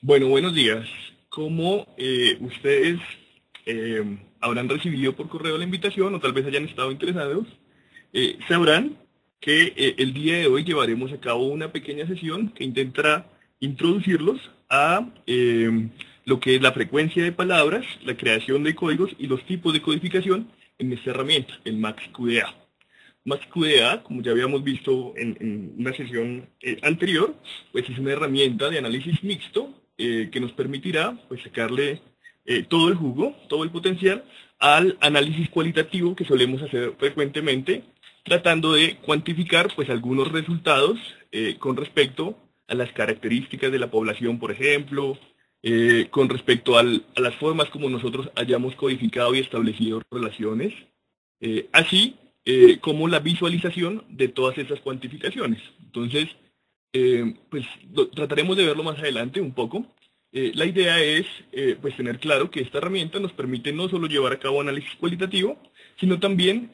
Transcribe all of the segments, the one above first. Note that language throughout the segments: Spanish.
Bueno, buenos días. Como ustedes habrán recibido por correo la invitación o tal vez hayan estado interesados, sabrán que el día de hoy llevaremos a cabo una pequeña sesión que intentará introducirlos a lo que es la frecuencia de palabras, la creación de códigos y los tipos de codificación en esta herramienta, el MaxQDA. MaxQDA, como ya habíamos visto en una sesión anterior, pues es una herramienta de análisis mixto que nos permitirá pues, sacarle todo el jugo, todo el potencial al análisis cualitativo que solemos hacer frecuentemente, tratando de cuantificar pues, algunos resultados con respecto a las características de la población, por ejemplo, con respecto a las formas como nosotros hayamos codificado y establecido relaciones, así como la visualización de todas esas cuantificaciones. Entonces, pues trataremos de verlo más adelante un poco. La idea es pues tener claro que esta herramienta nos permite no solo llevar a cabo análisis cualitativo, sino también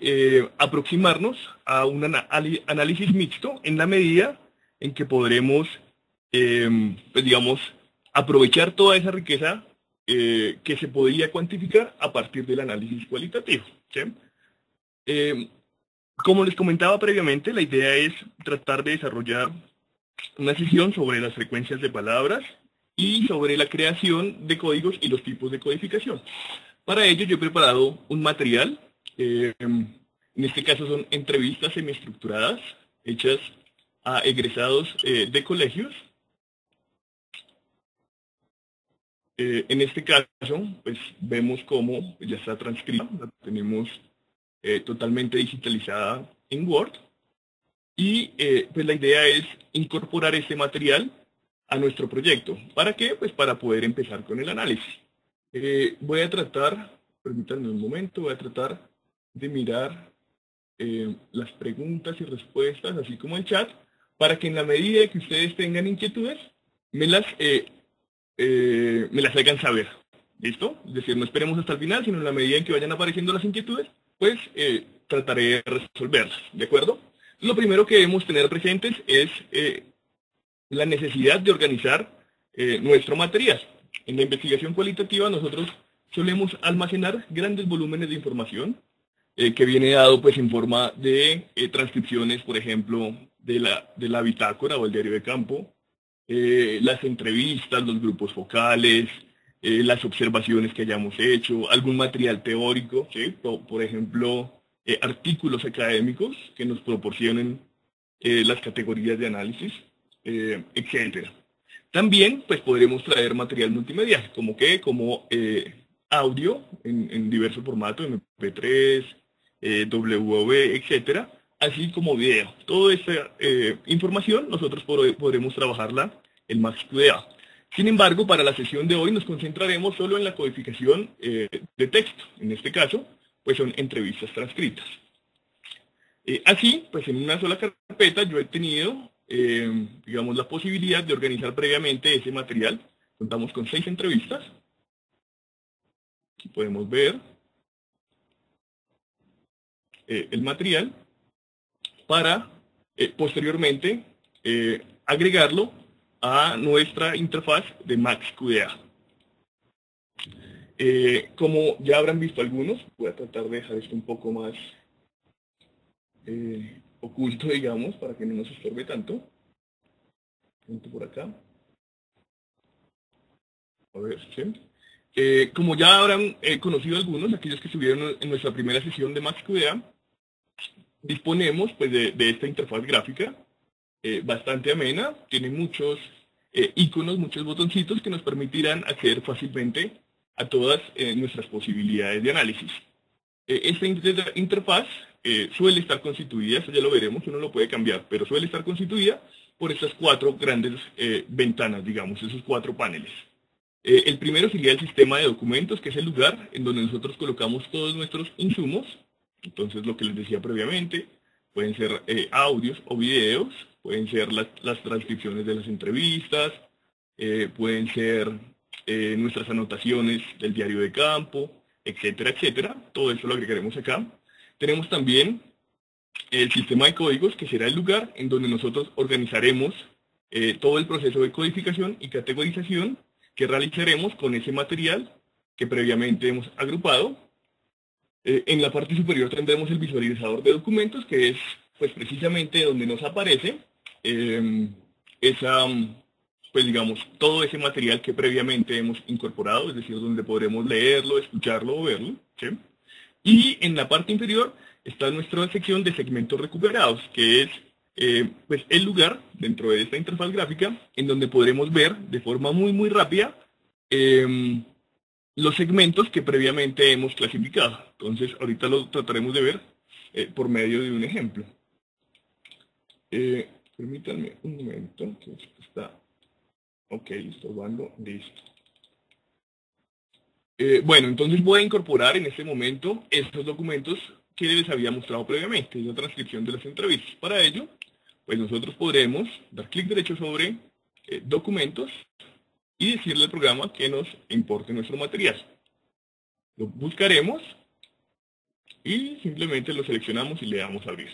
aproximarnos a un análisis mixto en la medida en que podremos, pues digamos, aprovechar toda esa riqueza que se podría cuantificar a partir del análisis cualitativo, ¿sí? Como les comentaba previamente, la idea es tratar de desarrollar una sesión sobre las frecuencias de palabras y sobre la creación de códigos y los tipos de codificación. Para ello yo he preparado un material, en este caso son entrevistas semiestructuradas hechas a egresados de colegios. En este caso, pues vemos cómo ya está transcrita, la tenemos totalmente digitalizada en Word. Y pues la idea es incorporar este material a nuestro proyecto. ¿Para qué? Pues para poder empezar con el análisis. Voy a tratar, permítanme un momento, voy a tratar de mirar las preguntas y respuestas, así como el chat, para que en la medida que ustedes tengan inquietudes, me las hagan saber. ¿Listo? Es decir, no esperemos hasta el final, sino en la medida en que vayan apareciendo las inquietudes, pues trataré de resolverlas. ¿De acuerdo? Lo primero que debemos tener presentes es la necesidad de organizar nuestro material. En la investigación cualitativa nosotros solemos almacenar grandes volúmenes de información que viene dado pues en forma de transcripciones, por ejemplo, de la bitácora o el diario de campo, las entrevistas, los grupos focales, las observaciones que hayamos hecho, algún material teórico, ¿sí? Por ejemplo, artículos académicos que nos proporcionen las categorías de análisis, etcétera. También pues podremos traer material multimedia, como audio en diversos formatos, MP3, WAV, etcétera, así como video. Toda esta información nosotros podremos trabajarla en MaxQDA. Sin embargo, para la sesión de hoy nos concentraremos solo en la codificación de texto. En este caso, pues son entrevistas transcritas. Así, pues en una sola carpeta yo he tenido, digamos, la posibilidad de organizar previamente ese material. Contamos con 6 entrevistas. Aquí podemos ver el material para posteriormente agregarlo a nuestra interfaz de MaxQDA. Como ya habrán visto algunos, voy a tratar de dejar esto un poco más oculto, digamos, para que no nos estorbe tanto. Por acá. A ver, ¿sí? Como ya habrán conocido algunos, aquellos que estuvieron en nuestra primera sesión de MaxQDA, disponemos pues, de esta interfaz gráfica bastante amena, tiene muchos iconos, muchos botoncitos que nos permitirán acceder fácilmente a todas nuestras posibilidades de análisis. Esta interfaz suele estar constituida, eso ya lo veremos, uno lo puede cambiar, pero suele estar constituida por estas 4 grandes ventanas, digamos, esos 4 paneles. El primero sería el sistema de documentos, que es el lugar en donde nosotros colocamos todos nuestros insumos. Entonces, lo que les decía previamente, pueden ser audios o videos, pueden ser las transcripciones de las entrevistas, pueden ser nuestras anotaciones del diario de campo, etcétera, etcétera. Todo eso lo agregaremos acá. Tenemos también el sistema de códigos, que será el lugar en donde nosotros organizaremos todo el proceso de codificación y categorización que realizaremos con ese material que previamente hemos agrupado. En la parte superior tendremos el visualizador de documentos, que es pues precisamente donde nos aparece pues digamos, todo ese material que previamente hemos incorporado, es decir, donde podremos leerlo, escucharlo o verlo, ¿sí? Y en la parte inferior está nuestra sección de segmentos recuperados, que es pues el lugar dentro de esta interfaz gráfica en donde podremos ver de forma muy rápida los segmentos que previamente hemos clasificado. Entonces, ahorita lo trataremos de ver por medio de un ejemplo. Permítanme un momento, que esto está... Ok, estorbando, listo. Bueno, entonces voy a incorporar en este momento estos documentos que les había mostrado previamente, la transcripción de las entrevistas. Para ello, pues nosotros podremos dar clic derecho sobre documentos y decirle al programa que nos importe nuestro material. Lo buscaremos y simplemente lo seleccionamos y le damos a abrir.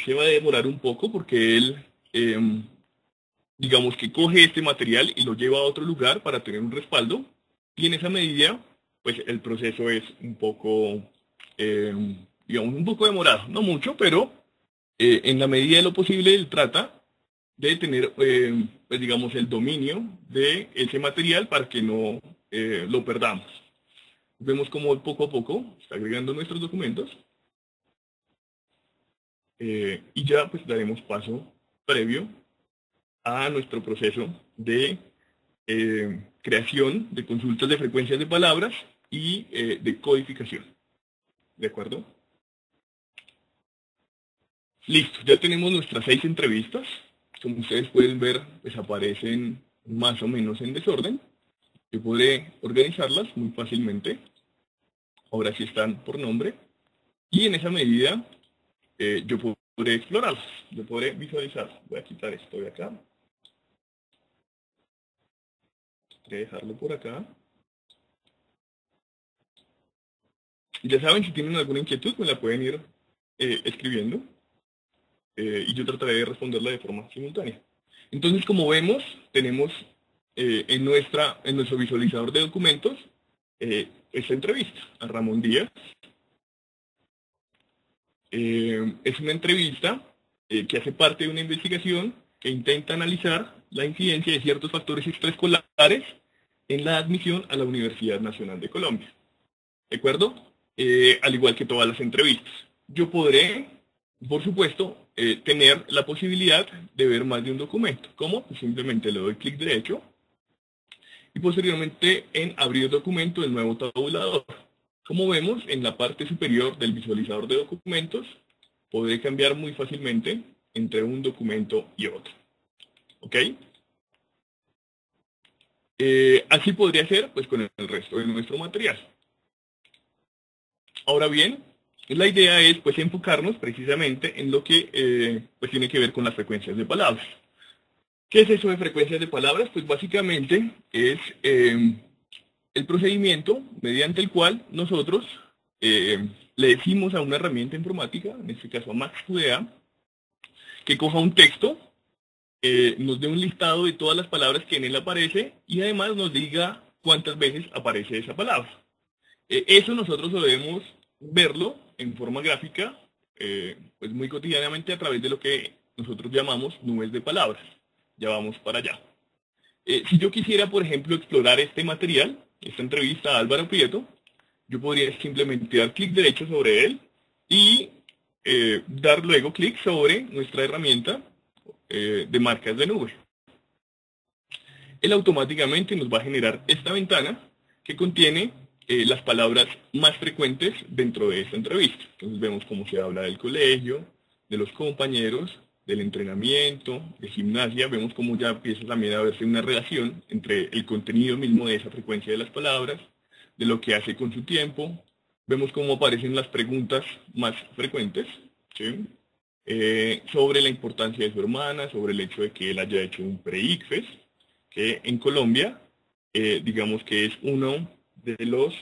Se va a demorar un poco porque él, digamos que coge este material y lo lleva a otro lugar para tener un respaldo. Y en esa medida, pues el proceso es un poco, digamos, un poco demorado. No mucho, pero en la medida de lo posible él trata de tener, pues digamos, el dominio de ese material para que no lo perdamos. Vemos cómo poco a poco está agregando nuestros documentos. Y ya pues daremos paso previo a nuestro proceso de creación de consultas de frecuencias de palabras y de codificación. ¿De acuerdo? Listo, ya tenemos nuestras 6 entrevistas. Como ustedes pueden ver, pues aparecen más o menos en desorden. Yo podré organizarlas muy fácilmente. Ahora sí están por nombre. Y en esa medida yo podré explorarlas. Yo podré visualizarlas. Voy a quitar esto de acá. Voy a dejarlo por acá. Y ya saben, si tienen alguna inquietud, me la pueden ir escribiendo. Y yo trataré de responderla de forma simultánea. Entonces, como vemos, tenemos en nuestro visualizador de documentos esta entrevista a Ramón Díaz. Es una entrevista que hace parte de una investigación que intenta analizar la incidencia de ciertos factores extraescolares en la admisión a la Universidad Nacional de Colombia. ¿De acuerdo? Al igual que todas las entrevistas. Yo podré, por supuesto, tener la posibilidad de ver más de un documento. ¿Cómo? Pues simplemente le doy clic derecho y posteriormente en abrir documento del nuevo tabulador. Como vemos, en la parte superior del visualizador de documentos, podré cambiar muy fácilmente entre un documento y otro. ¿Ok? Así podría ser pues, con el resto de nuestro material. Ahora bien, la idea es pues, enfocarnos precisamente en lo que pues, tiene que ver con las frecuencias de palabras. ¿Qué es eso de frecuencias de palabras? Pues básicamente es el procedimiento mediante el cual nosotros le decimos a una herramienta informática, en este caso a MaxQDA, que coja un texto, nos dé un listado de todas las palabras que en él aparece y además nos diga cuántas veces aparece esa palabra. Eso nosotros debemos verlo en forma gráfica, pues muy cotidianamente a través de lo que nosotros llamamos nubes de palabras. Ya vamos para allá. Si yo quisiera, por ejemplo, explorar este material, esta entrevista a Álvaro Prieto, yo podría simplemente dar clic derecho sobre él y dar luego clic sobre nuestra herramienta de marcas de nube. Él automáticamente nos va a generar esta ventana que contiene las palabras más frecuentes dentro de esta entrevista. Entonces vemos cómo se habla del colegio, de los compañeros, del entrenamiento, de gimnasia. Vemos cómo ya empieza también a verse una relación entre el contenido mismo de esa frecuencia de las palabras, de lo que hace con su tiempo. Vemos cómo aparecen las preguntas más frecuentes, ¿sí? Sobre la importancia de su hermana, sobre el hecho de que él haya hecho un pre-ICFES, que en Colombia, digamos que es uno de los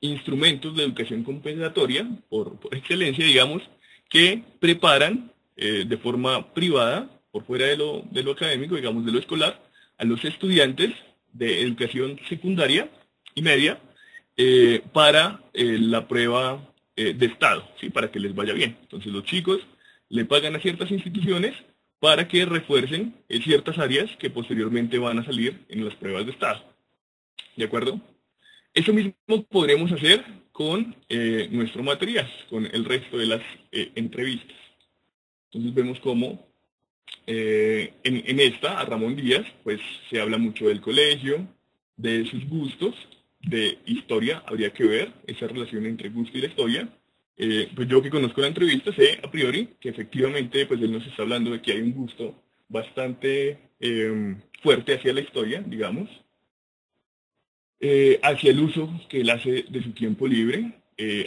instrumentos de educación compensatoria, por excelencia, digamos, que preparan de forma privada por fuera de lo académico, digamos de lo escolar, a los estudiantes de educación secundaria y media para la prueba de estado, ¿sí? Para que les vaya bien. Entonces los chicos le pagan a ciertas instituciones para que refuercen ciertas áreas que posteriormente van a salir en las pruebas de estado. ¿De acuerdo? Eso mismo podremos hacer con nuestro material, con el resto de las entrevistas. Entonces vemos cómo en esta, a Ramón Díaz, pues se habla mucho del colegio, de sus gustos, de historia, habría que ver esa relación entre gusto y la historia. Pues yo que conozco la entrevista sé a priori que efectivamente pues él nos está hablando de que hay un gusto bastante fuerte hacia la historia, digamos, hacia el uso que él hace de su tiempo libre,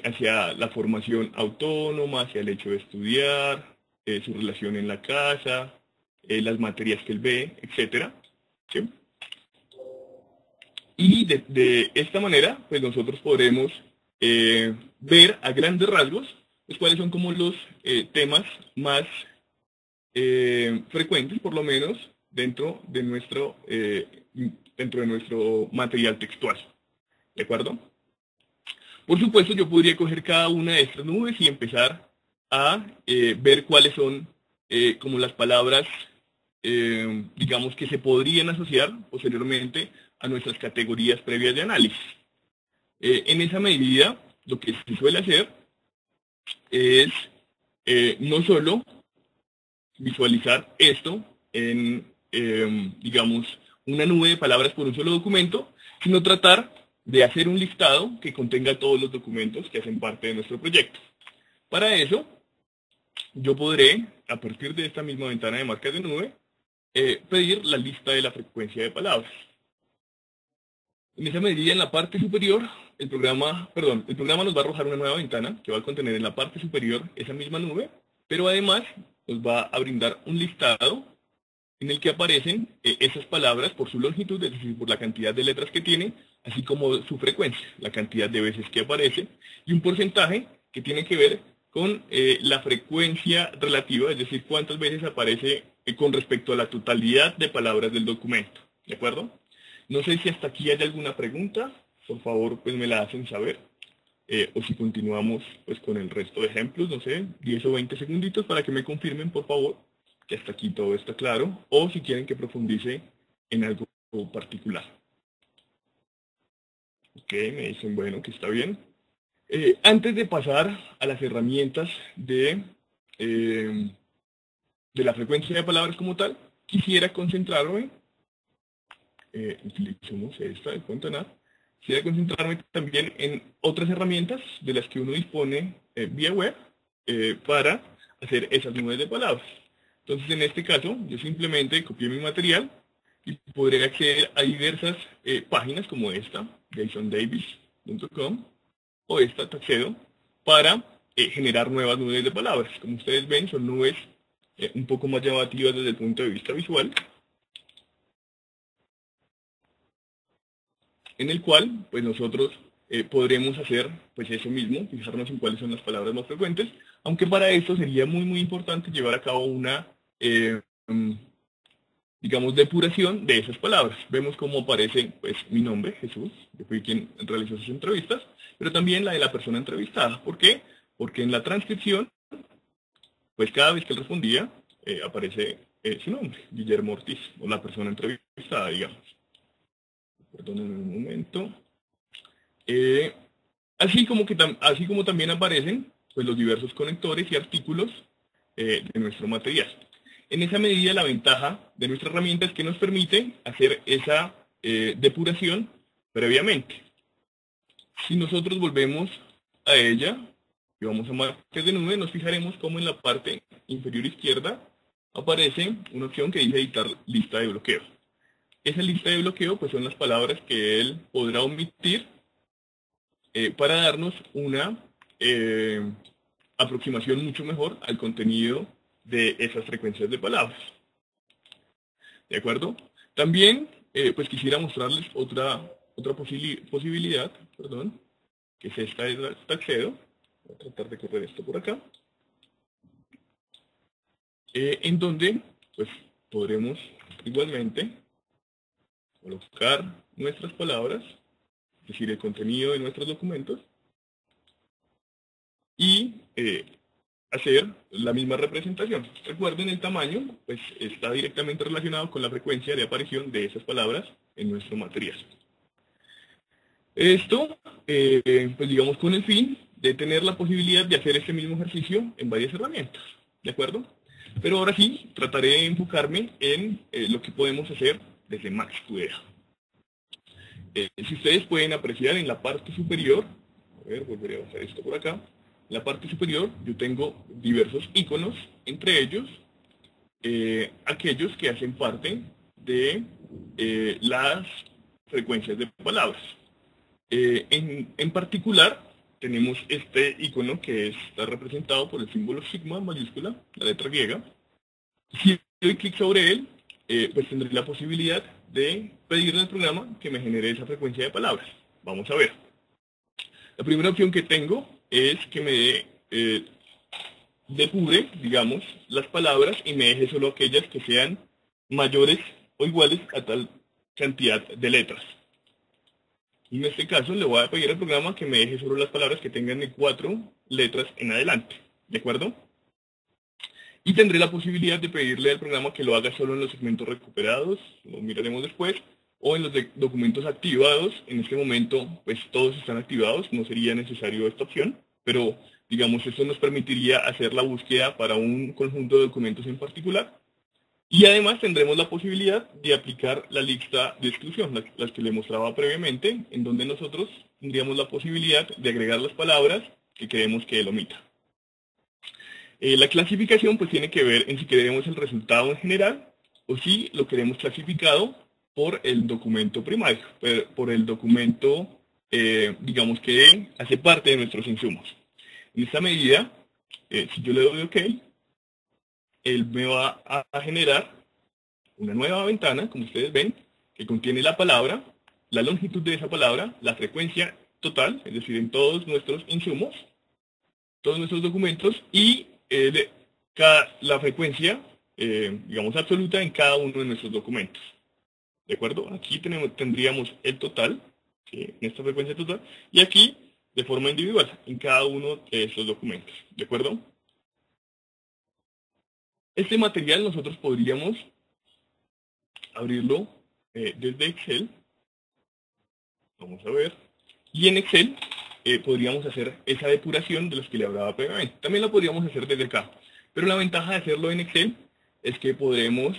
hacia la formación autónoma, hacia el hecho de estudiar, su relación en la casa, las materias que él ve, etcétera, ¿sí? Y de esta manera, pues nosotros podremos ver a grandes rasgos pues, cuáles son como los temas más frecuentes, por lo menos, dentro de nuestro material textual. ¿De acuerdo? Por supuesto, yo podría coger cada una de estas nubes y empezar a ver cuáles son como las palabras, digamos, que se podrían asociar posteriormente a nuestras categorías previas de análisis. En esa medida, lo que se suele hacer es no solo visualizar esto en, digamos, una nube de palabras por un solo documento, sino tratar de hacer un listado que contenga todos los documentos que hacen parte de nuestro proyecto. Para eso, yo podré, a partir de esta misma ventana de marcas de nube, pedir la lista de la frecuencia de palabras. En esa medida, en la parte superior, el programa nos va a arrojar una nueva ventana que va a contener en la parte superior esa misma nube, pero además nos va a brindar un listado en el que aparecen esas palabras por su longitud, es decir, por la cantidad de letras que tiene, así como su frecuencia, la cantidad de veces que aparece, y un porcentaje que tiene que ver con la frecuencia relativa, es decir, cuántas veces aparece con respecto a la totalidad de palabras del documento. ¿De acuerdo? No sé si hasta aquí hay alguna pregunta, por favor, pues me la hacen saber. O si continuamos pues con el resto de ejemplos, no sé, 10 o 20 segunditos para que me confirmen, por favor, que hasta aquí todo está claro, o si quieren que profundice en algo particular. Ok, me dicen, bueno, que está bien. Antes de pasar a las herramientas de la frecuencia de palabras como tal, quisiera concentrarme, utilicemos esta de Fontanar, quisiera concentrarme también en otras herramientas de las que uno dispone vía web para hacer esas nubes de palabras. Entonces, en este caso, yo simplemente copié mi material y podré acceder a diversas páginas como esta, jasondavis.com, o esta, Taxedo, para generar nuevas nubes de palabras. Como ustedes ven, son nubes un poco más llamativas desde el punto de vista visual, en el cual pues nosotros podremos hacer pues eso mismo, fijarnos en cuáles son las palabras más frecuentes, aunque para esto sería muy importante llevar a cabo una, digamos, depuración de esas palabras. Vemos cómo aparece pues mi nombre, Jesús, yo fui quien realizó esas entrevistas, pero también la de la persona entrevistada. ¿Por qué? Porque en la transcripción, pues cada vez que él respondía, aparece su nombre, Guillermo Ortiz, o la persona entrevistada, digamos. Perdonen un momento. Así como también aparecen pues, los diversos conectores y artículos de nuestro material. En esa medida, la ventaja de nuestra herramienta es que nos permite hacer esa depuración previamente. Si nosotros volvemos a ella y vamos a marcas de nube, nos fijaremos cómo en la parte inferior izquierda aparece una opción que dice editar lista de bloqueo. Esa lista de bloqueo pues son las palabras que él podrá omitir para darnos una aproximación mucho mejor al contenido de esas frecuencias de palabras. ¿De acuerdo? También pues quisiera mostrarles otra posibilidad, perdón, que es esta de Taxedo. Voy a tratar de correr esto por acá. En donde pues podremos igualmente colocar nuestras palabras, es decir, el contenido de nuestros documentos, y hacer la misma representación. Recuerden, el tamaño pues está directamente relacionado con la frecuencia de aparición de esas palabras en nuestro material. Esto, pues digamos, con el fin de tener la posibilidad de hacer este mismo ejercicio en varias herramientas, ¿de acuerdo? Pero ahora sí, trataré de enfocarme en lo que podemos hacer desde Max Cudea. Si ustedes pueden apreciar en la parte superior, a ver, volveré a bajar esto por acá, en la parte superior yo tengo diversos iconos, entre ellos aquellos que hacen parte de las frecuencias de palabras. En particular, tenemos este icono que está representado por el símbolo sigma en mayúscula, la letra griega. Si doy clic sobre él, pues tendré la posibilidad de pedirle al programa que me genere esa frecuencia de palabras. Vamos a ver. La primera opción que tengo es que me depure, digamos, las palabras y me deje solo aquellas que sean mayores o iguales a tal cantidad de letras. Y en este caso le voy a pedir al programa que me deje solo las palabras que tengan de 4 letras en adelante, ¿de acuerdo? Y tendré la posibilidad de pedirle al programa que lo haga solo en los segmentos recuperados, lo miraremos después, o en los documentos activados. En este momento, pues todos están activados, no sería necesario esta opción, pero digamos, esto nos permitiría hacer la búsqueda para un conjunto de documentos en particular. Y además tendremos la posibilidad de aplicar la lista de exclusión, las que le mostraba previamente, en donde nosotros tendríamos la posibilidad de agregar las palabras que queremos que él omita. La clasificación pues tiene que ver en si queremos el resultado en general o si lo queremos clasificado por el documento primario, por el documento, digamos, que hace parte de nuestros insumos. En esta medida, si yo le doy OK, él me va a generar una nueva ventana, como ustedes ven, que contiene la palabra, la longitud de esa palabra, la frecuencia total, es decir, en todos nuestros insumos, todos nuestros documentos, y la frecuencia, digamos, absoluta en cada uno de nuestros documentos. ¿De acuerdo? Aquí tendríamos el total, ¿sí?, en esta frecuencia total, y aquí de forma individual, en cada uno de estos documentos. ¿De acuerdo? Este material nosotros podríamos abrirlo desde Excel. Vamos a ver. Y en Excel podríamos hacer esa depuración de los que le hablaba previamente. También la podríamos hacer desde acá. Pero la ventaja de hacerlo en Excel es que podremos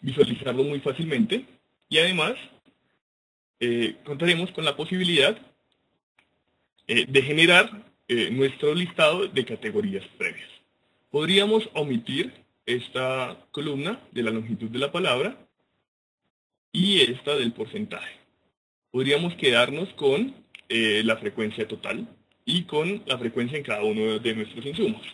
visualizarlo muy fácilmente. Y además contaremos con la posibilidad de generar nuestro listado de categorías previas. Podríamos omitir esta columna de la longitud de la palabra y esta del porcentaje. Podríamos quedarnos con la frecuencia total y con la frecuencia en cada uno de nuestros insumos.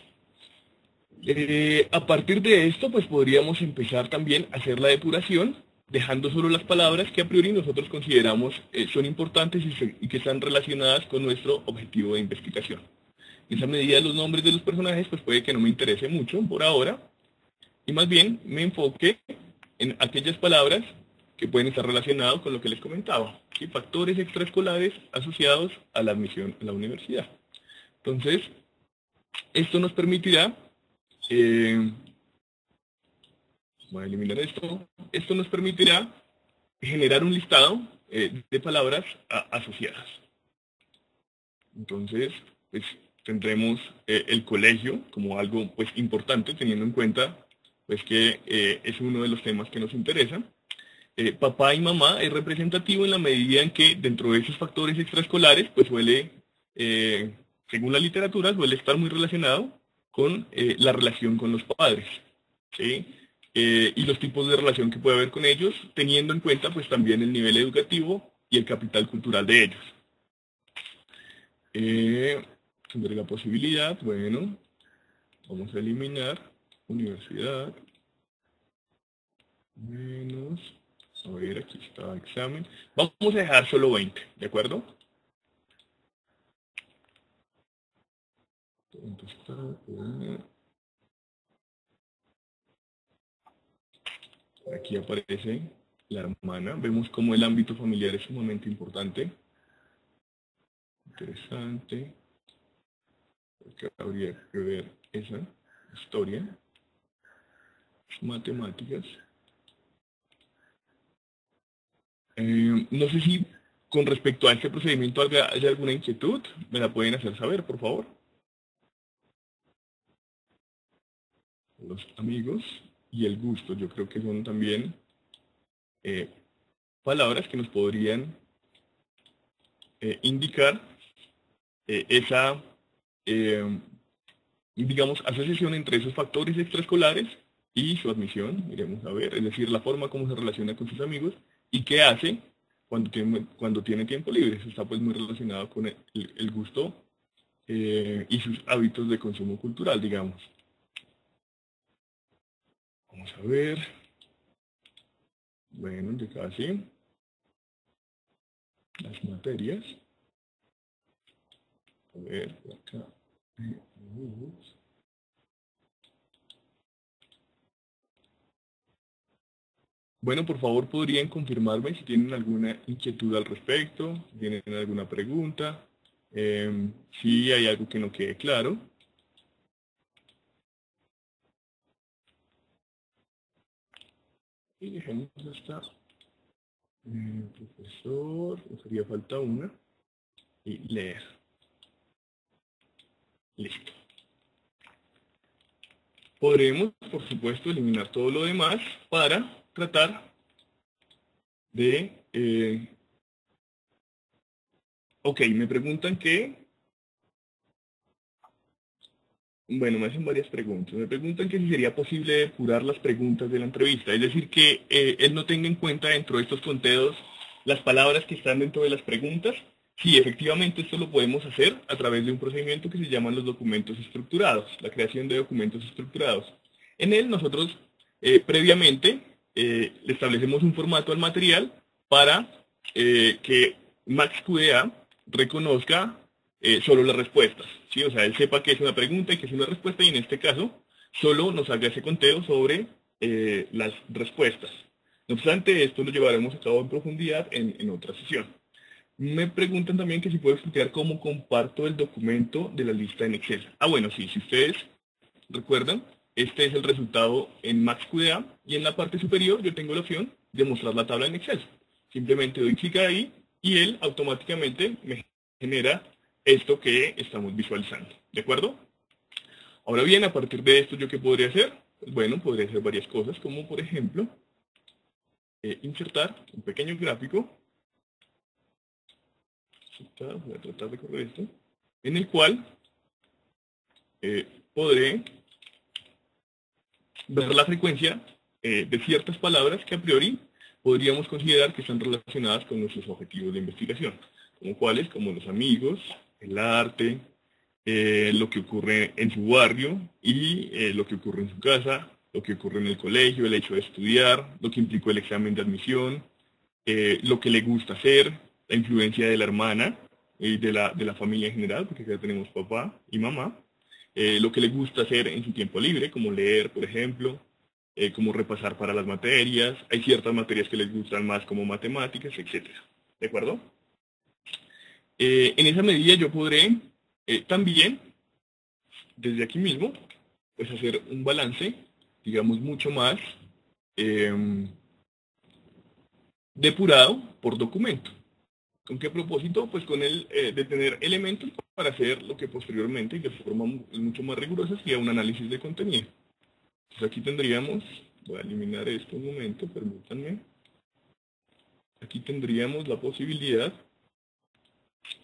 A partir de esto, pues podríamos empezar también a hacer la depuración, dejando solo las palabras que a priori nosotros consideramos son importantes y que están relacionadas con nuestro objetivo de investigación. En esa medida, los nombres de los personajes pues puede que no me interese mucho por ahora, y más bien me enfoque en aquellas palabras que pueden estar relacionados con lo que les comentaba, ¿sí?, factores extraescolares asociados a la admisión a la universidad. Entonces, esto nos permitirá, voy a eliminar esto nos permitirá generar un listado de palabras asociadas. Entonces, pues tendremos el colegio como algo pues importante, teniendo en cuenta pues que es uno de los temas que nos interesan. Papá y mamá es representativo en la medida en que dentro de esos factores extraescolares pues suele, según la literatura, suele estar muy relacionado con la relación con los padres, ¿sí?, y los tipos de relación que puede haber con ellos, teniendo en cuenta pues también el nivel educativo y el capital cultural de ellos. Tendré la posibilidad, bueno, vamos a eliminar universidad, menos, a ver, aquí está examen, vamos a dejar solo 20, ¿de acuerdo? ¿Dónde está? Aquí aparece la hermana. Vemos cómo el ámbito familiar es sumamente importante. Interesante. Porque habría que ver esa historia. Matemáticas. No sé si con respecto a este procedimiento hay alguna inquietud. Me la pueden hacer saber, por favor. Los amigos y el gusto, yo creo que son también palabras que nos podrían indicar esa, eh, digamos, asociación entre esos factores extraescolares y su admisión, iremos a ver, es decir, la forma como se relaciona con sus amigos y qué hace cuando tiene tiempo libre. Eso está pues muy relacionado con el gusto y sus hábitos de consumo cultural, digamos. Vamos a ver. Bueno, ya casi. Las materias. A ver, por acá. Bueno, por favor, podrían confirmarme si tienen alguna inquietud al respecto, si tienen alguna pregunta, si hay algo que no quede claro. Y dejemos hasta profesor, nos haría falta una, y leer. Listo. Podremos, por supuesto, eliminar todo lo demás para tratar de... ok, me preguntan que... Bueno, me hacen varias preguntas. Me preguntan que si sería posible depurar las preguntas de la entrevista, es decir, que él no tenga en cuenta dentro de estos conteos las palabras que están dentro de las preguntas. Sí, efectivamente esto lo podemos hacer a través de un procedimiento que se llaman los documentos estructurados, la creación de documentos estructurados. En él nosotros previamente le establecemos un formato al material para que MaxQDA reconozca solo las respuestas, ¿sí? O sea, él sepa que es una pregunta y que es una respuesta y en este caso solo nos haga ese conteo sobre las respuestas. No obstante, esto lo llevaremos a cabo en profundidad en otra sesión. Me preguntan también que si puedo explicar cómo comparto el documento de la lista en Excel. Ah, bueno, sí, si ustedes recuerdan, este es el resultado en MaxQDA y en la parte superior yo tengo la opción de mostrar la tabla en Excel. Simplemente doy clic ahí y él automáticamente me genera esto que estamos visualizando. ¿De acuerdo? Ahora bien, a partir de esto, ¿yo qué podría hacer? Pues bueno, podría hacer varias cosas, como por ejemplo, insertar un pequeño gráfico. Voy a tratar de correr esto. En el cual podré ver la frecuencia de ciertas palabras que a priori podríamos considerar que están relacionadas con nuestros objetivos de investigación, como cuáles, como los amigos, el arte, lo que ocurre en su barrio y lo que ocurre en su casa, lo que ocurre en el colegio, el hecho de estudiar, lo que implicó el examen de admisión, lo que le gusta hacer, la influencia de la hermana y de la familia en general, porque acá tenemos papá y mamá, lo que le gusta hacer en su tiempo libre, como leer, por ejemplo, como repasar para las materias, hay ciertas materias que les gustan más como matemáticas, etc. ¿De acuerdo? En esa medida yo podré también, desde aquí mismo, pues hacer un balance, digamos, mucho más depurado por documento. ¿Con qué propósito? Pues con el de tener elementos para hacer lo que posteriormente y de forma mucho más rigurosa sería un análisis de contenido. Entonces aquí tendríamos, voy a eliminar esto un momento, permítanme. Aquí tendríamos la posibilidad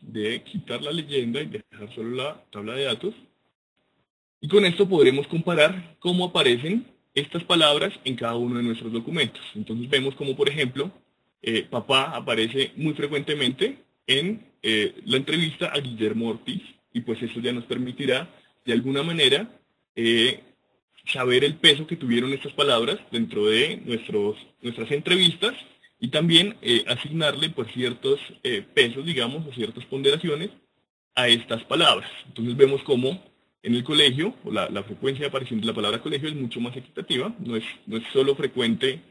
de quitar la leyenda y dejar solo la tabla de datos. Y con esto podremos comparar cómo aparecen estas palabras en cada uno de nuestros documentos. Entonces vemos como, por ejemplo, papá aparece muy frecuentemente en la entrevista a Guillermo Ortiz, y pues eso ya nos permitirá, de alguna manera, saber el peso que tuvieron estas palabras dentro de nuestras entrevistas, y también asignarle pues ciertos pesos, digamos, o ciertas ponderaciones a estas palabras. Entonces vemos cómo en el colegio, o la frecuencia de aparición de la palabra colegio es mucho más equitativa, no es solo frecuente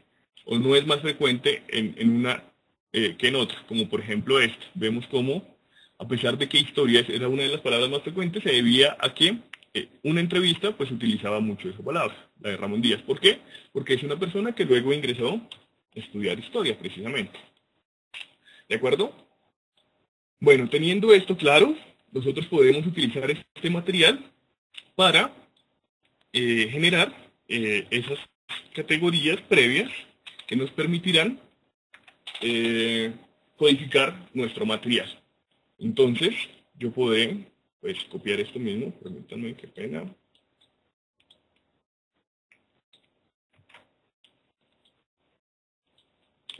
o no es más frecuente en una que en otra, como por ejemplo esta. Vemos cómo, a pesar de que historias era una de las palabras más frecuentes, se debía a que una entrevista pues utilizaba mucho esa palabra, la de Ramón Díaz. ¿Por qué? Porque es una persona que luego ingresó a estudiar historia, precisamente. ¿De acuerdo? Bueno, teniendo esto claro, nosotros podemos utilizar este material para generar esas categorías previas que nos permitirán codificar nuestro material. Entonces, yo puedo pues, copiar esto mismo, permítanme, qué pena.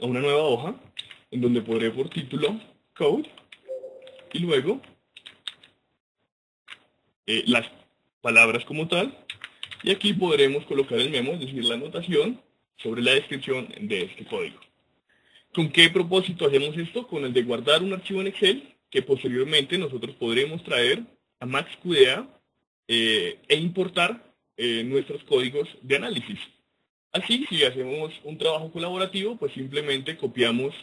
A una nueva hoja, en donde podré por título Code, y luego las palabras como tal, y aquí podremos colocar el memo, es decir, la anotación sobre la descripción de este código. ¿Con qué propósito hacemos esto? Con el de guardar un archivo en Excel que posteriormente nosotros podremos traer a MaxQDA e importar nuestros códigos de análisis. Así, si hacemos un trabajo colaborativo, pues simplemente copiamos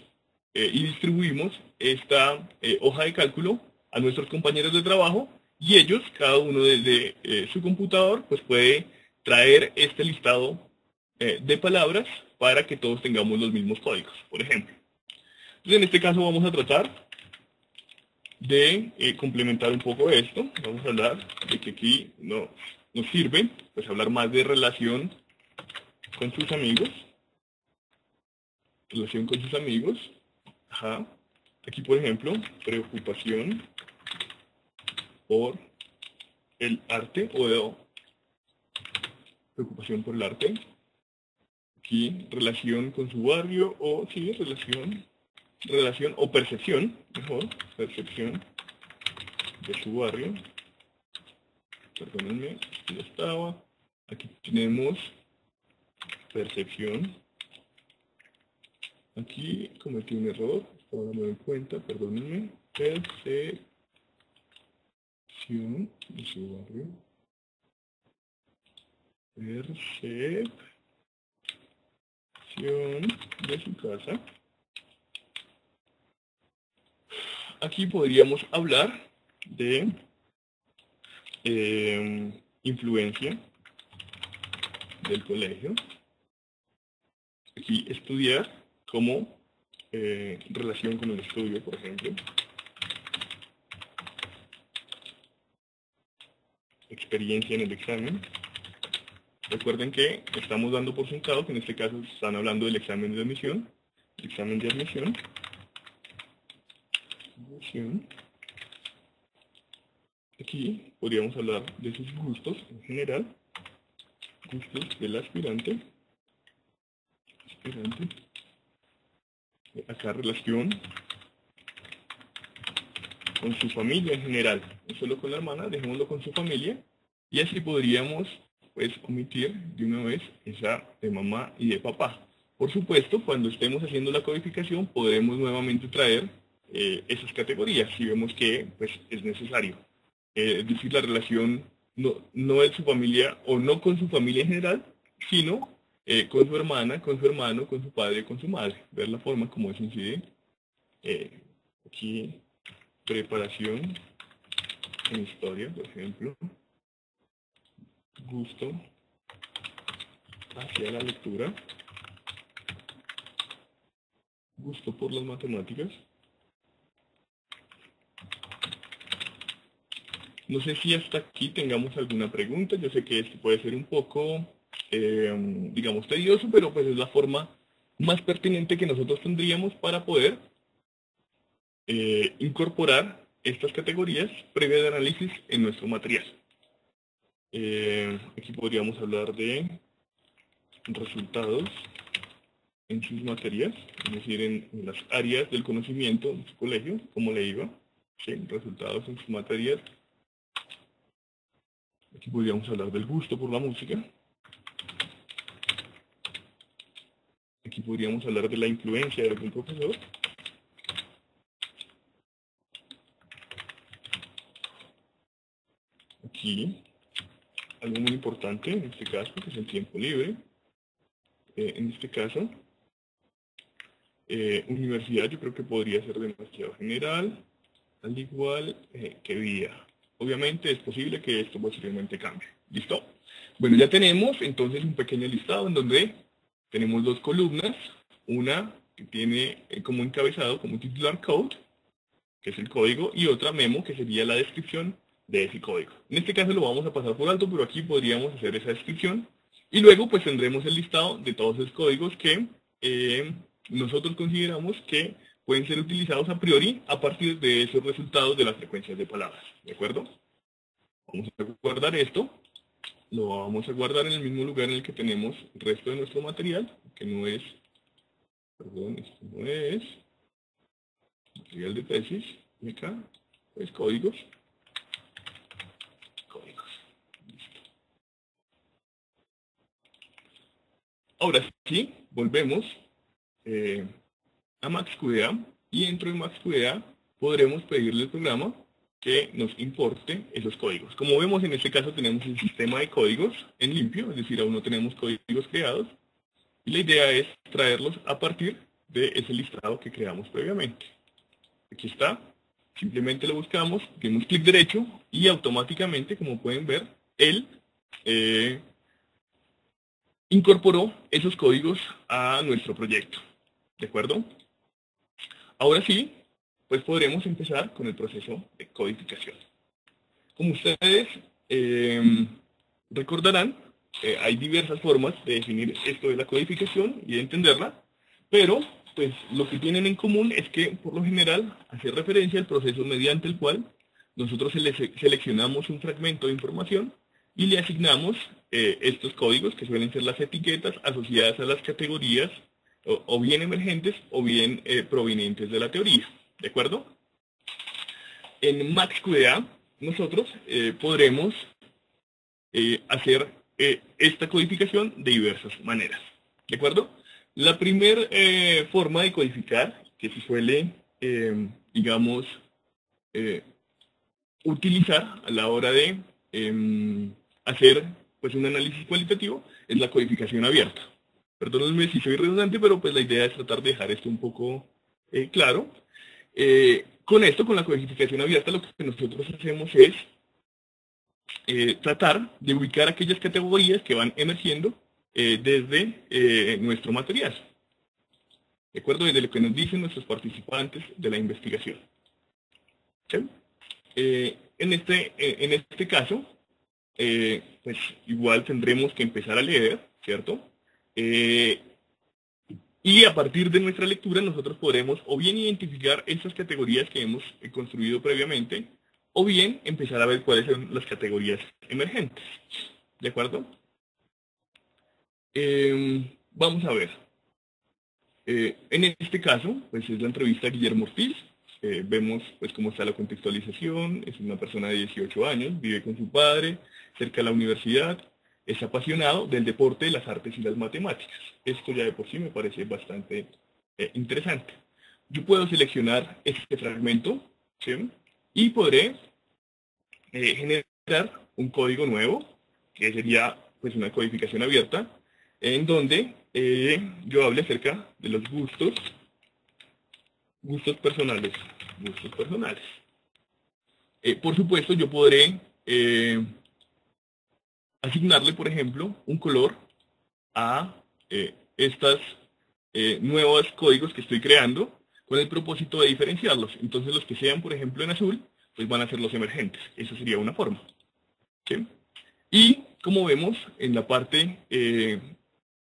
y distribuimos esta hoja de cálculo a nuestros compañeros de trabajo y ellos, cada uno desde su computador, pues puede traer este listado de palabras para que todos tengamos los mismos códigos, por ejemplo. Entonces, en este caso vamos a tratar de complementar un poco esto. Vamos a hablar de que aquí nos sirve pues hablar más de relación con sus amigos. Relación con sus amigos. Ajá. Aquí, por ejemplo, preocupación por el arte o preocupación por el arte. Aquí, relación con su barrio o, sí, relación o percepción, mejor, percepción de su barrio. Perdónenme, ya estaba. Aquí tenemos percepción. Aquí cometí un error, ahora me doy cuenta, perdónenme. Percepción de su barrio. Percepción de su casa. Aquí podríamos hablar de influencia del colegio. Aquí estudiar como relación con el estudio, por ejemplo. Experiencia en el examen. Recuerden que estamos dando por sentado que en este caso están hablando del examen de admisión. El examen de admisión. Aquí podríamos hablar de sus gustos en general. Gustos del aspirante. Acá relación con su familia en general. No solo con la hermana, dejémoslo con su familia. Y así podríamos pues omitir de una vez esa de mamá y de papá. Por supuesto, cuando estemos haciendo la codificación podremos nuevamente traer esas categorías si vemos que pues, es necesario. Es decir, la relación no es su familia o no con su familia en general, sino con su hermana, con su hermano, con su padre, con su madre. Ver la forma como eso incide. Aquí, preparación en historia, por ejemplo. Gusto hacia la lectura. Gusto por las matemáticas. No sé si hasta aquí tengamos alguna pregunta. Yo sé que esto puede ser un poco, digamos, tedioso, pero pues es la forma más pertinente que nosotros tendríamos para poder incorporar estas categorías previas de análisis en nuestro material. Aquí podríamos hablar de resultados en sus materias, es decir, en las áreas del conocimiento de su colegio, como le iba, ¿sí? Resultados en sus materias. Aquí podríamos hablar del gusto por la música. Aquí podríamos hablar de la influencia de algún profesor. Aquí, algo muy importante en este caso, que es el tiempo libre. En este caso, universidad, yo creo que podría ser demasiado general, al igual que vía. Obviamente es posible que esto posteriormente cambie. ¿Listo? Bueno, ya tenemos entonces un pequeño listado en donde tenemos dos columnas, una que tiene como encabezado, como titular code, que es el código, y otra memo, que sería la descripción de ese código. En este caso lo vamos a pasar por alto, pero aquí podríamos hacer esa descripción, y luego pues tendremos el listado de todos esos códigos que nosotros consideramos que pueden ser utilizados a priori a partir de esos resultados de las frecuencias de palabras. ¿De acuerdo? Vamos a guardar esto. Lo vamos a guardar en el mismo lugar en el que tenemos el resto de nuestro material, que no es, perdón, esto no es material de tesis, y acá, pues códigos. Listo. Ahora sí, volvemos a MaxQDA, y dentro de MaxQDA podremos pedirle al programa que nos importe esos códigos. Como vemos, en este caso tenemos el sistema de códigos en limpio, es decir, aún no tenemos códigos creados, y la idea es traerlos a partir de ese listado que creamos previamente. Aquí está, simplemente lo buscamos, damos clic derecho, y automáticamente, como pueden ver, él incorporó esos códigos a nuestro proyecto. ¿De acuerdo? Ahora sí, pues podremos empezar con el proceso de codificación. Como ustedes recordarán, hay diversas formas de definir esto de la codificación y de entenderla, pero pues lo que tienen en común es que por lo general hace referencia al proceso mediante el cual nosotros seleccionamos un fragmento de información y le asignamos estos códigos, que suelen ser las etiquetas asociadas a las categorías o bien emergentes o bien provenientes de la teoría. ¿De acuerdo? En MaxQDA nosotros podremos hacer esta codificación de diversas maneras. ¿De acuerdo? La primera forma de codificar que se suele, digamos, utilizar a la hora de hacer pues, un análisis cualitativo es la codificación abierta. Perdónenme si soy redundante, pero pues la idea es tratar de dejar esto un poco claro. Con esto, con la codificación abierta, lo que nosotros hacemos es tratar de ubicar aquellas categorías que van emergiendo desde nuestro material. ¿De acuerdo? Desde lo que nos dicen nuestros participantes de la investigación. ¿Sí? En este caso, pues igual tendremos que empezar a leer, ¿cierto? Y a partir de nuestra lectura nosotros podremos o bien identificar esas categorías que hemos construido previamente, o bien empezar a ver cuáles son las categorías emergentes. ¿De acuerdo? Vamos a ver. En este caso, pues es la entrevista a Guillermo Ortiz. Vemos pues cómo está la contextualización. Es una persona de 18 años, vive con su padre, cerca de la universidad. Es apasionado del deporte, las artes y las matemáticas. Esto ya de por sí me parece bastante interesante. Yo puedo seleccionar este fragmento, ¿sí? Y podré generar un código nuevo, que sería pues una codificación abierta, en donde yo hable acerca de los gustos personales. Por supuesto, yo podré asignarle, por ejemplo, un color a estas nuevos códigos que estoy creando con el propósito de diferenciarlos. Entonces los que sean, por ejemplo, en azul, pues van a ser los emergentes. Esa sería una forma. ¿Sí? Y como vemos en la parte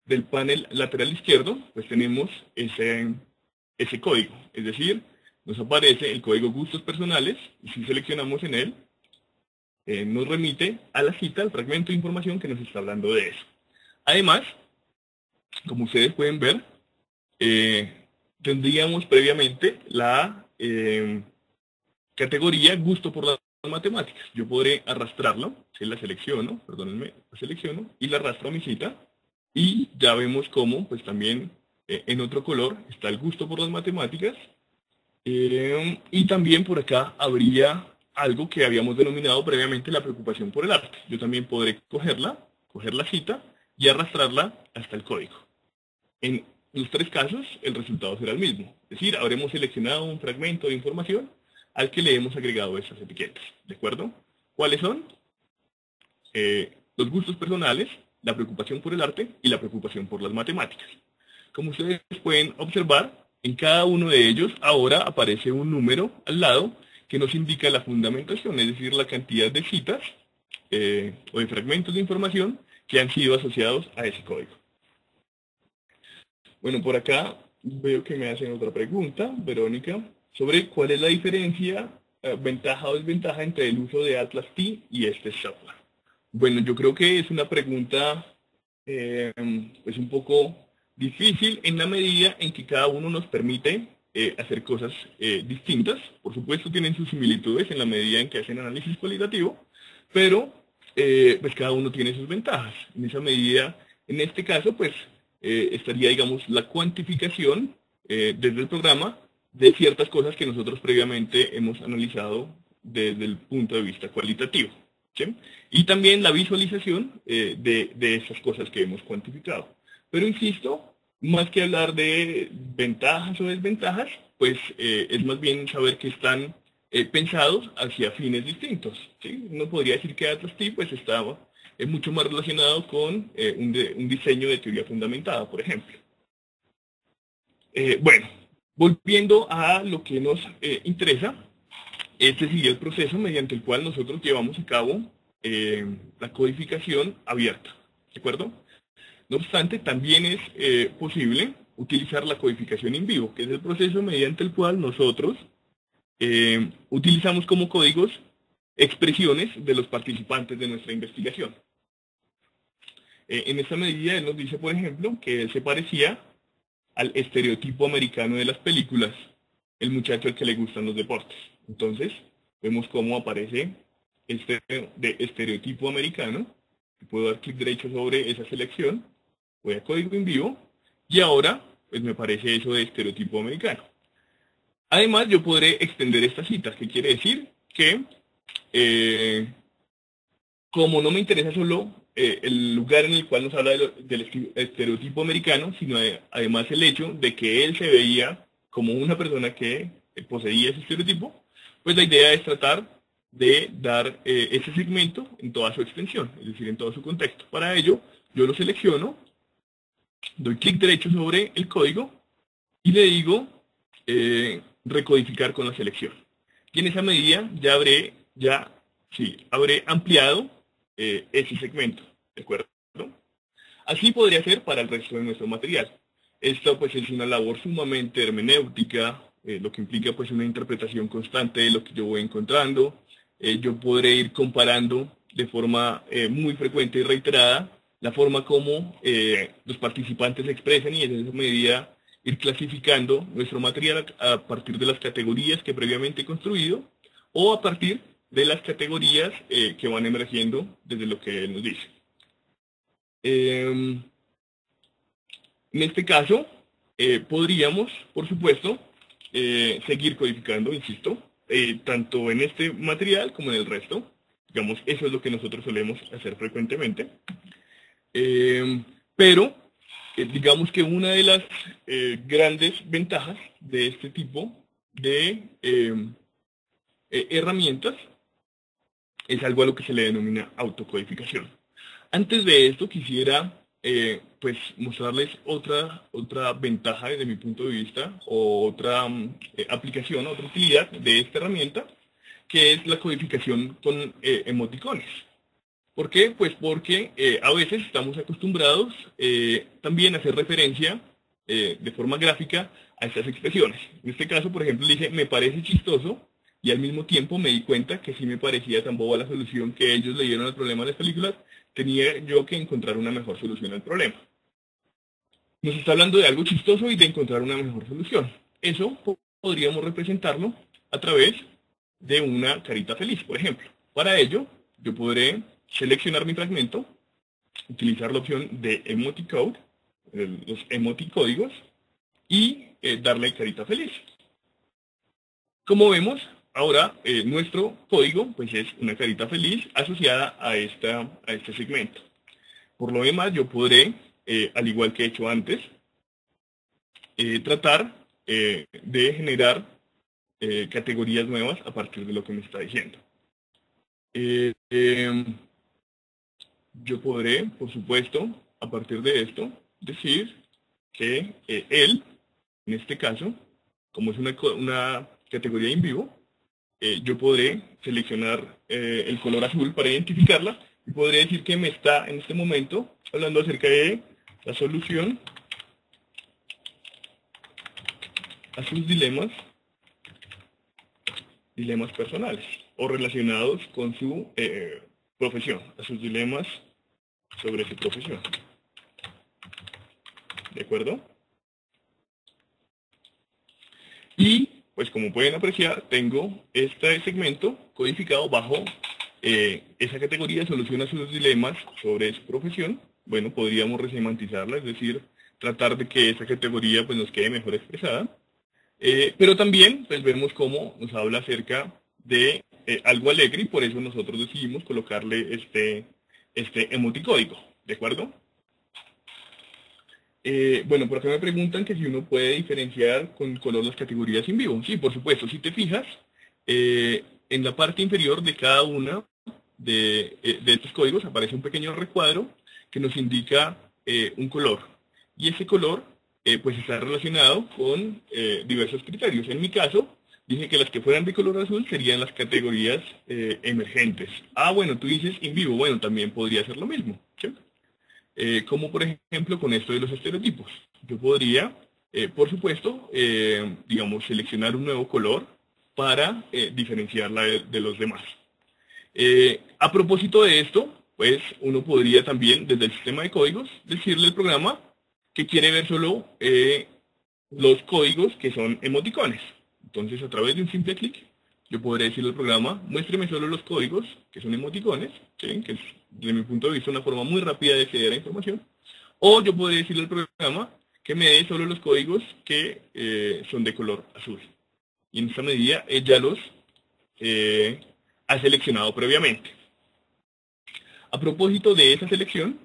del panel lateral izquierdo, pues tenemos ese código. Es decir, nos aparece el código gustos personales y si seleccionamos en él, nos remite a la cita, al fragmento de información que nos está hablando de eso. Además, como ustedes pueden ver, tendríamos previamente la categoría gusto por las matemáticas. Yo podré arrastrarlo, si la selecciono, perdónenme, la selecciono y la arrastro a mi cita y ya vemos cómo, pues también en otro color está el gusto por las matemáticas y también por acá habría algo que habíamos denominado previamente la preocupación por el arte. Yo también podré coger la cita y arrastrarla hasta el código. En En los tres casos, el resultado será el mismo. Es decir, habremos seleccionado un fragmento de información al que le hemos agregado esas etiquetas. ¿De acuerdo? ¿Cuáles son? Los gustos personales, la preocupación por el arte y la preocupación por las matemáticas. Como ustedes pueden observar, en cada uno de ellos ahora aparece un número al lado que nos indica la fundamentación, es decir, la cantidad de citas o de fragmentos de información que han sido asociados a ese código. Bueno, por acá veo que me hacen otra pregunta, Verónica, sobre cuál es la diferencia, ventaja o desventaja entre el uso de Atlas T y este software. Bueno, yo creo que es una pregunta pues un poco difícil en la medida en que cada uno nos permite hacer cosas distintas. Por supuesto tienen sus similitudes en la medida en que hacen análisis cualitativo, pero pues cada uno tiene sus ventajas. En esa medida, en este caso, pues estaría, digamos, la cuantificación desde el programa de ciertas cosas que nosotros previamente hemos analizado desde el punto de vista cualitativo. ¿Sí? Y también la visualización de esas cosas que hemos cuantificado. Pero insisto, más que hablar de ventajas o desventajas, pues es más bien saber que están pensados hacia fines distintos. ¿Sí? Uno podría decir que Atlas T pues estaba mucho más relacionado con un diseño de teoría fundamentada, por ejemplo. Bueno, volviendo a lo que nos interesa, este sería el proceso mediante el cual nosotros llevamos a cabo la codificación abierta, ¿de acuerdo? No obstante, también es posible utilizar la codificación in vivo, que es el proceso mediante el cual nosotros utilizamos como códigos expresiones de los participantes de nuestra investigación. En esta medida, él nos dice, por ejemplo, que él se parecía al estereotipo americano de las películas, el muchacho al que le gustan los deportes. Entonces, vemos cómo aparece este de estereotipo americano. Puedo dar clic derecho sobre esa selección, voy a código en vivo, y ahora pues me aparece eso de estereotipo americano. Además, yo podré extender estas citas, que quiere decir que, como no me interesa solo el lugar en el cual nos habla del estereotipo americano, sino además el hecho de que él se veía como una persona que poseía ese estereotipo, pues la idea es tratar de dar ese segmento en toda su extensión, es decir, en todo su contexto. Para ello, yo lo selecciono, doy clic derecho sobre el código y le digo recodificar con la selección. Y en esa medida ya habré ampliado ese segmento, ¿de acuerdo? Así podría ser para el resto de nuestro material. Esto pues es una labor sumamente hermenéutica, lo que implica pues una interpretación constante de lo que yo voy encontrando. Yo podré ir comparando de forma muy frecuente y reiterada la forma como los participantes se expresan y en esa medida ir clasificando nuestro material a partir de las categorías que previamente he construido o a partir de las categorías que van emergiendo desde lo que él nos dice. En este caso, podríamos, por supuesto, seguir codificando, insisto, tanto en este material como en el resto. Digamos, eso es lo que nosotros solemos hacer frecuentemente. Pero, digamos que una de las grandes ventajas de este tipo de herramientas es algo a lo que se le denomina autocodificación. Antes de esto quisiera pues mostrarles otra ventaja desde mi punto de vista, o otra aplicación, otra utilidad de esta herramienta, que es la codificación con emoticones. ¿Por qué? Pues porque a veces estamos acostumbrados también a hacer referencia de forma gráfica a estas expresiones. En este caso, por ejemplo, dice, me parece chistoso, y al mismo tiempo me di cuenta que si me parecía tan boba la solución que ellos le dieron al problema de las películas, tenía yo que encontrar una mejor solución al problema. Nos está hablando de algo chistoso y de encontrar una mejor solución. Eso podríamos representarlo a través de una carita feliz, por ejemplo. Para ello, yo podré seleccionar mi fragmento, utilizar la opción de emoticode, los emoticódigos, y darle carita feliz. Como vemos, ahora nuestro código pues es una carita feliz asociada a este segmento. Por lo demás, yo podré, al igual que he hecho antes, tratar de generar categorías nuevas a partir de lo que me está diciendo. Yo podré, por supuesto, a partir de esto, decir que él, en este caso, como es una categoría in vivo, yo podré seleccionar el color azul para identificarla y podré decir que me está en este momento hablando acerca de la solución a sus dilemas personales o relacionados con su profesión, a sus dilemas sobre su profesión. ¿De acuerdo? Y, pues como pueden apreciar, tengo este segmento codificado bajo esa categoría, soluciona sus dilemas sobre su profesión. Bueno, podríamos resemantizarla, es decir, tratar de que esa categoría pues, nos quede mejor expresada. Pero también pues, vemos cómo nos habla acerca de algo alegre y por eso nosotros decidimos colocarle este emoticódigo, ¿de acuerdo? Bueno, por acá me preguntan que si uno puede diferenciar con color las categorías en vivo. Sí, por supuesto, si te fijas, en la parte inferior de cada una de estos códigos aparece un pequeño recuadro que nos indica un color. Y ese color pues está relacionado con diversos criterios. En mi caso, dije que las que fueran de color azul serían las categorías emergentes. Ah, bueno, tú dices in vivo. Bueno, también podría ser lo mismo, ¿sí? Como por ejemplo con esto de los estereotipos. Yo podría, por supuesto, digamos, seleccionar un nuevo color para diferenciarla de los demás. A propósito de esto, pues uno podría también, desde el sistema de códigos, decirle al programa que quiere ver solo los códigos que son emoticones. Entonces, a través de un simple clic, yo podría decirle al programa, muéstreme solo los códigos que son emoticones, ¿sí? Que es, desde mi punto de vista, una forma muy rápida de acceder a la información. O yo podría decirle al programa que me dé solo los códigos que son de color azul. Y en esta medida, él ya los ha seleccionado previamente. A propósito de esa selección,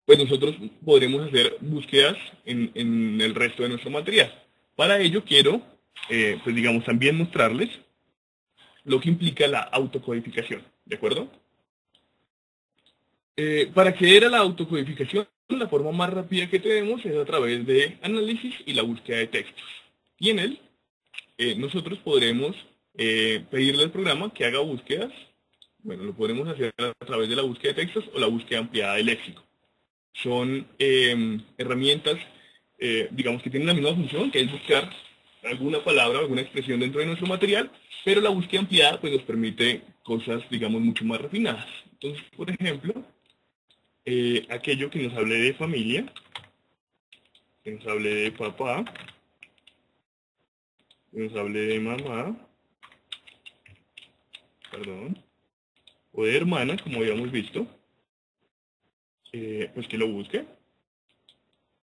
pues nosotros podremos hacer búsquedas en el resto de nuestro material. Para ello quiero, pues digamos, también mostrarles lo que implica la autocodificación, ¿de acuerdo? Para acceder a la autocodificación, la forma más rápida que tenemos es a través de análisis y la búsqueda de textos. Y en él, nosotros podremos pedirle al programa que haga búsquedas. Bueno, lo podremos hacer a través de la búsqueda de textos o la búsqueda ampliada de léxico. Son herramientas, digamos, que tienen la misma función, que es buscar alguna palabra, alguna expresión dentro de nuestro material, pero la búsqueda ampliada pues, nos permite cosas, digamos, mucho más refinadas. Entonces, por ejemplo, aquello que nos hable de familia, que nos hable de papá, que nos hable de mamá, perdón, o de hermana, como habíamos visto, pues que lo busque.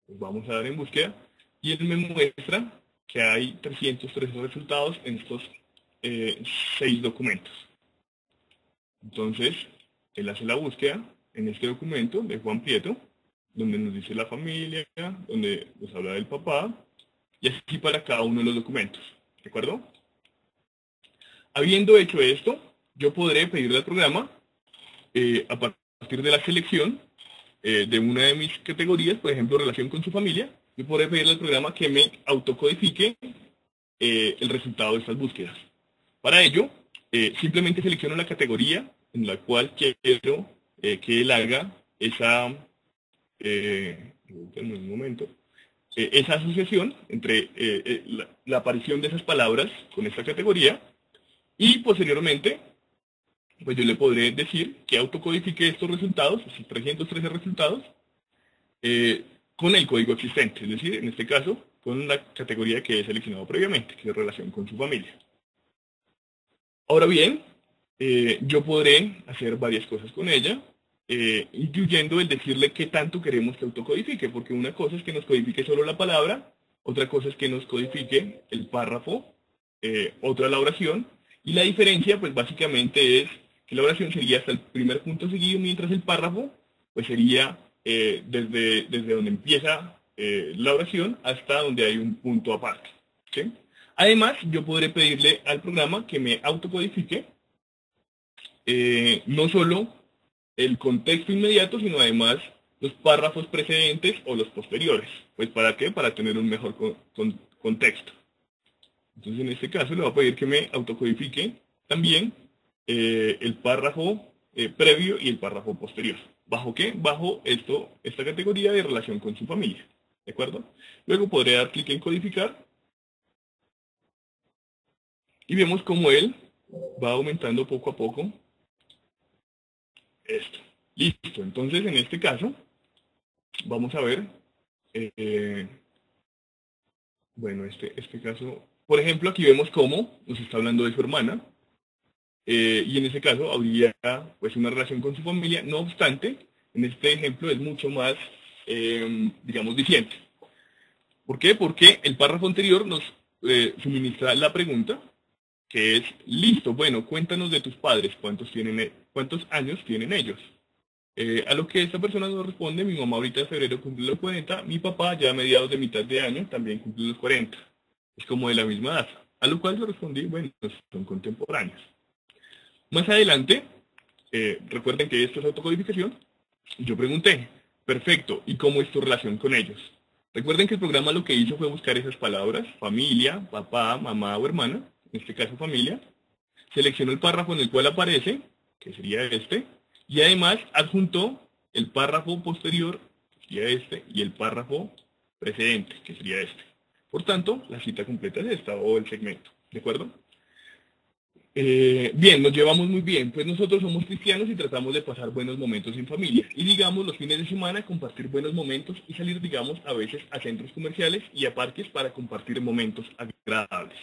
Pues vamos a dar en búsqueda y él me muestra que hay 313 resultados en estos 6 documentos. Entonces, él hace la búsqueda en este documento de Juan Pietro, donde nos dice la familia, donde nos habla del papá, y así para cada uno de los documentos. ¿De acuerdo? Habiendo hecho esto, yo podré pedirle al programa, a partir de la selección de una de mis categorías, por ejemplo, relación con su familia, yo podré pedirle al programa que me autocodifique el resultado de estas búsquedas. Para ello, simplemente selecciono la categoría en la cual quiero que él haga esa, un momento, esa asociación entre la aparición de esas palabras con esta categoría y posteriormente pues yo le podré decir que autocodifique estos resultados, estos 313 resultados, con el código existente, es decir, en este caso, con la categoría que he seleccionado previamente, que es relación con su familia. Ahora bien, yo podré hacer varias cosas con ella, incluyendo el decirle qué tanto queremos que autocodifique, porque una cosa es que nos codifique solo la palabra, otra cosa es que nos codifique el párrafo, otra la oración, y la diferencia, pues básicamente es que la oración sería hasta el primer punto seguido, mientras el párrafo, pues sería desde donde empieza la oración hasta donde hay un punto aparte. ¿Sí? Además, yo podré pedirle al programa que me autocodifique no solo el contexto inmediato, sino además los párrafos precedentes o los posteriores. Pues ¿para qué? Para tener un mejor contexto. Entonces en este caso le voy a pedir que me autocodifique también el párrafo previo y el párrafo posterior. ¿Bajo qué? Bajo esta categoría de relación con su familia. ¿De acuerdo? Luego podré dar clic en codificar y vemos cómo él va aumentando poco a poco esto. Listo. Entonces en este caso vamos a ver, bueno, este caso, por ejemplo, aquí vemos cómo nos está hablando de su hermana, y en ese caso habría pues una relación con su familia. No obstante, en este ejemplo es mucho más, digamos, diciente. ¿Por qué? Porque el párrafo anterior nos suministra la pregunta, que es, listo, bueno, cuéntanos de tus padres, ¿cuántos años tienen ellos? A lo que esta persona nos responde, mi mamá ahorita en febrero cumple los 40, mi papá ya a mediados de mitad de año también cumple los 40. Es como de la misma edad. A lo cual yo respondí, bueno, son contemporáneos. Más adelante, recuerden que esto es autocodificación, yo pregunté, perfecto, ¿y cómo es tu relación con ellos? Recuerden que el programa lo que hizo fue buscar esas palabras, familia, papá, mamá o hermana, en este caso familia, seleccionó el párrafo en el cual aparece, que sería este, y además adjuntó el párrafo posterior, que sería este, y el párrafo precedente, que sería este. Por tanto, la cita completa es esta, o el segmento, ¿de acuerdo? Bien, nos llevamos muy bien, pues nosotros somos cristianos y tratamos de pasar buenos momentos en familia. Y digamos, los fines de semana compartir buenos momentos y salir, digamos, a veces a centros comerciales y a parques para compartir momentos agradables.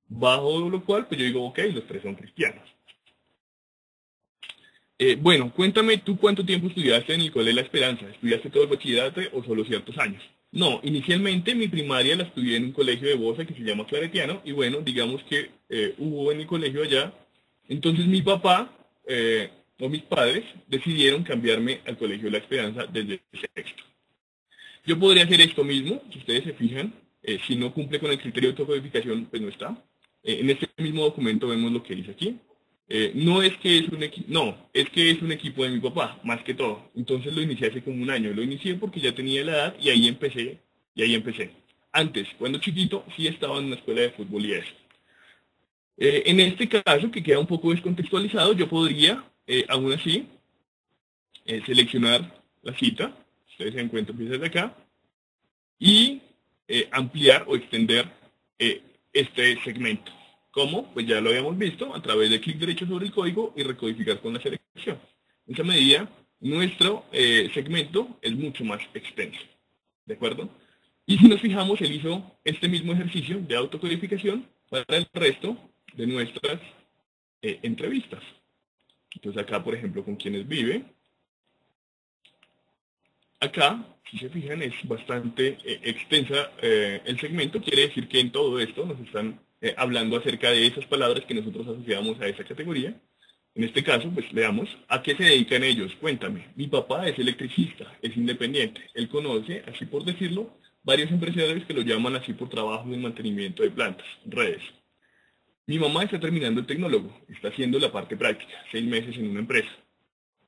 Bajo lo cual, pues yo digo, ok, los tres son cristianos. Bueno, cuéntame tú cuánto tiempo estudiaste en el Colegio de la Esperanza. ¿Estudiaste todo el bachillerato o solo ciertos años? No, inicialmente mi primaria la estudié en un colegio de Bosa que se llama Claretiano, y bueno, digamos que hubo en el colegio allá. Entonces mi papá o mis padres decidieron cambiarme al Colegio de la Esperanza desde el sexto. Yo podría hacer esto mismo, si ustedes se fijan, si no cumple con el criterio de autocodificación, pues no está. En este mismo documento vemos lo que dice aquí. No es que es un equipo, no, es que es un equipo de mi papá, más que todo. Entonces lo inicié hace como un año. Lo inicié porque ya tenía la edad y ahí empecé. Antes, cuando chiquito, sí estaba en una escuela de fútbol y eso. En este caso, que queda un poco descontextualizado, yo podría, aún así, seleccionar la cita. Ustedes se dan cuenta, empieza desde acá. Y ampliar o extender este segmento. ¿Cómo? Pues ya lo habíamos visto, a través de clic derecho sobre el código y recodificar con la selección. En esa medida, nuestro segmento es mucho más extenso. ¿De acuerdo? Y si nos fijamos, él hizo este mismo ejercicio de autocodificación para el resto de nuestras entrevistas. Entonces acá, por ejemplo, con quienes vive. Acá, si se fijan, es bastante extensa el segmento. Quiere decir que en todo esto nos están hablando acerca de esas palabras que nosotros asociamos a esa categoría. En este caso, pues veamos, ¿a qué se dedican ellos? Cuéntame. Mi papá es electricista, es independiente. Él conoce, así por decirlo, varios empresarios que lo llaman así por trabajo en mantenimiento de plantas, redes. Mi mamá está terminando el tecnólogo, está haciendo la parte práctica, 6 meses en una empresa.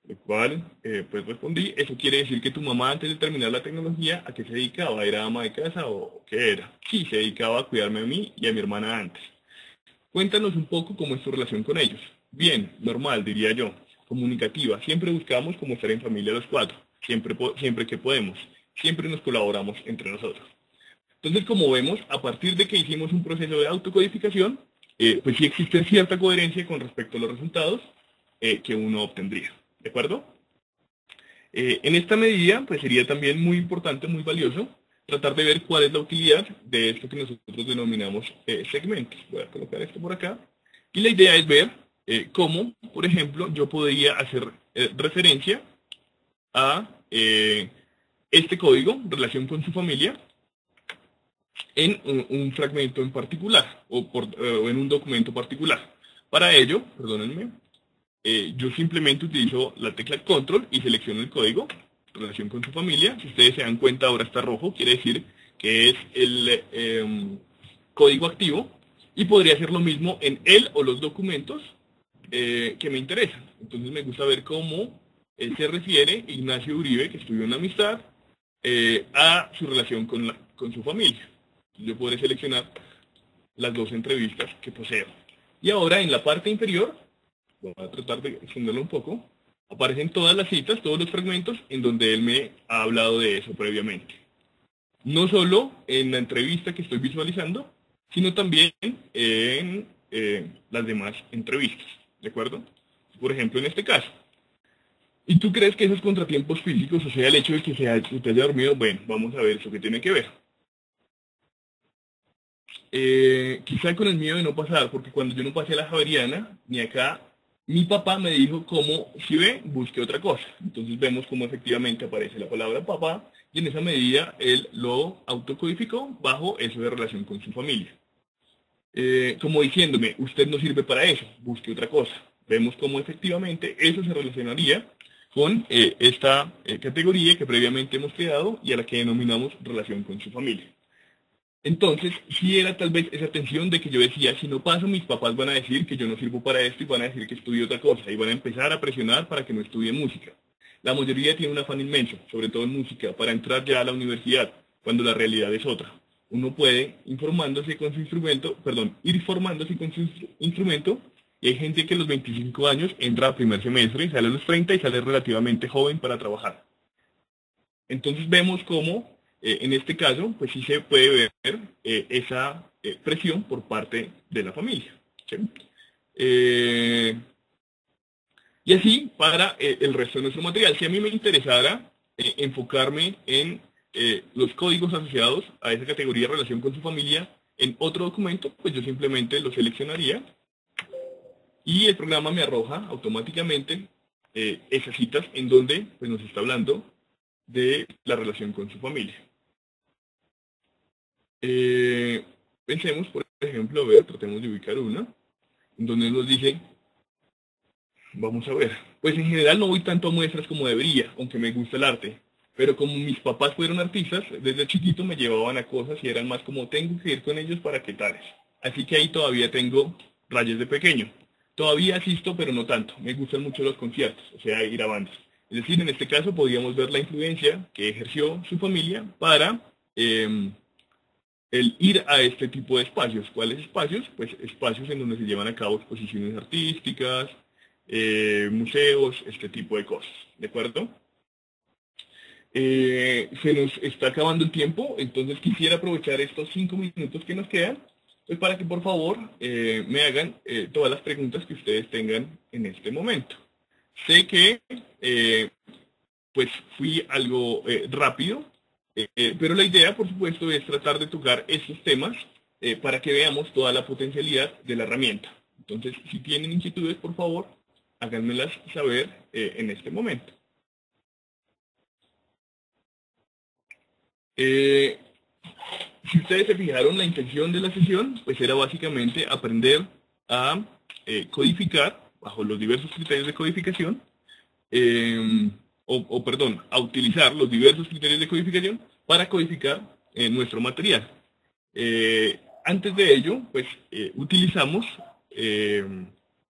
Lo cual, pues respondí, ¿eso quiere decir que tu mamá antes de terminar la tecnología, a qué se dedicaba? ¿Era ama de casa o qué era? Sí, se dedicaba a cuidarme a mí y a mi hermana antes. Cuéntanos un poco cómo es tu relación con ellos. Bien, normal, diría yo. Comunicativa, siempre buscamos cómo estar en familia los cuatro, siempre que podemos. Siempre nos colaboramos entre nosotros. Entonces, como vemos, a partir de que hicimos un proceso de autocodificación, pues sí existe cierta coherencia con respecto a los resultados que uno obtendría. ¿De acuerdo? En esta medida, pues sería también muy importante, muy valioso, tratar de ver cuál es la utilidad de esto que nosotros denominamos segmentos. Voy a colocar esto por acá. Y la idea es ver cómo, por ejemplo, yo podría hacer referencia a este código, relación con su familia, en un fragmento en particular, o en un documento particular. Para ello, perdónenme, yo simplemente utilizo la tecla Control y selecciono el código, relación con su familia. Si ustedes se dan cuenta, ahora está rojo, quiere decir que es el código activo, y podría hacer lo mismo en él o los documentos que me interesan. Entonces me gusta ver cómo se refiere Ignacio Uribe, que estudió en Amistad, a su relación con su familia. Yo podré seleccionar las dos entrevistas que poseo. Y ahora en la parte inferior, voy a tratar de extenderlo un poco, aparecen todas las citas, todos los fragmentos en donde él me ha hablado de eso previamente. No solo en la entrevista que estoy visualizando, sino también en las demás entrevistas, ¿de acuerdo? Por ejemplo, en este caso. ¿Y tú crees que esos contratiempos físicos, o sea, el hecho de que se haya dormido? Bueno, vamos a ver eso que tiene que ver. Quizá con el miedo de no pasar, porque cuando yo no pasé a la Javeriana, ni acá, mi papá me dijo como, si ve, busque otra cosa. Entonces vemos cómo efectivamente aparece la palabra papá, y en esa medida él lo autocodificó bajo eso de relación con su familia. Como diciéndome, usted no sirve para eso, busque otra cosa. Vemos cómo efectivamente eso se relacionaría con esta categoría que previamente hemos creado y a la que denominamos relación con su familia. Entonces, sí era tal vez esa tensión de que yo decía, si no paso, mis papás van a decir que yo no sirvo para esto y van a decir que estudio otra cosa y van a empezar a presionar para que no estudie música. La mayoría tiene un afán inmenso, sobre todo en música, para entrar ya a la universidad, cuando la realidad es otra. Uno puede ir formándose con su instrumento, y hay gente que a los 25 años entra a primer semestre, sale a los 30 y sale relativamente joven para trabajar. Entonces vemos cómo, en este caso, pues sí se puede ver esa presión por parte de la familia. ¿Sí? Y así para el resto de nuestro material. Si a mí me interesara enfocarme en los códigos asociados a esa categoría de relación con su familia en otro documento, pues yo simplemente lo seleccionaría y el programa me arroja automáticamente esas citas en donde pues, nos está hablando de la relación con su familia. Pensemos, por ejemplo, tratemos de ubicar una, en donde nos dice, vamos a ver, pues en general no voy tanto a muestras como debería, aunque me gusta el arte, pero como mis papás fueron artistas, desde chiquito me llevaban a cosas y eran más como, tengo que ir con ellos para que tales. Así que ahí todavía tengo rayas de pequeño. Todavía asisto, pero no tanto. Me gustan mucho los conciertos, o sea, ir a bandas. Es decir, en este caso podríamos ver la influencia que ejerció su familia para el ir a este tipo de espacios. ¿Cuáles espacios? Pues espacios en donde se llevan a cabo exposiciones artísticas, museos, este tipo de cosas. ¿De acuerdo? Se nos está acabando el tiempo, entonces quisiera aprovechar estos 5 minutos que nos quedan pues para que por favor me hagan todas las preguntas que ustedes tengan en este momento. Sé que pues fui algo rápido, pero la idea por supuesto es tratar de tocar estos temas para que veamos toda la potencialidad de la herramienta. Entonces, si tienen inquietudes, por favor, háganmelas saber en este momento. Si ustedes se fijaron, la intención de la sesión pues era básicamente aprender a codificar bajo los diversos criterios de codificación, a utilizar los diversos criterios de codificación para codificar nuestro material. Antes de ello, pues utilizamos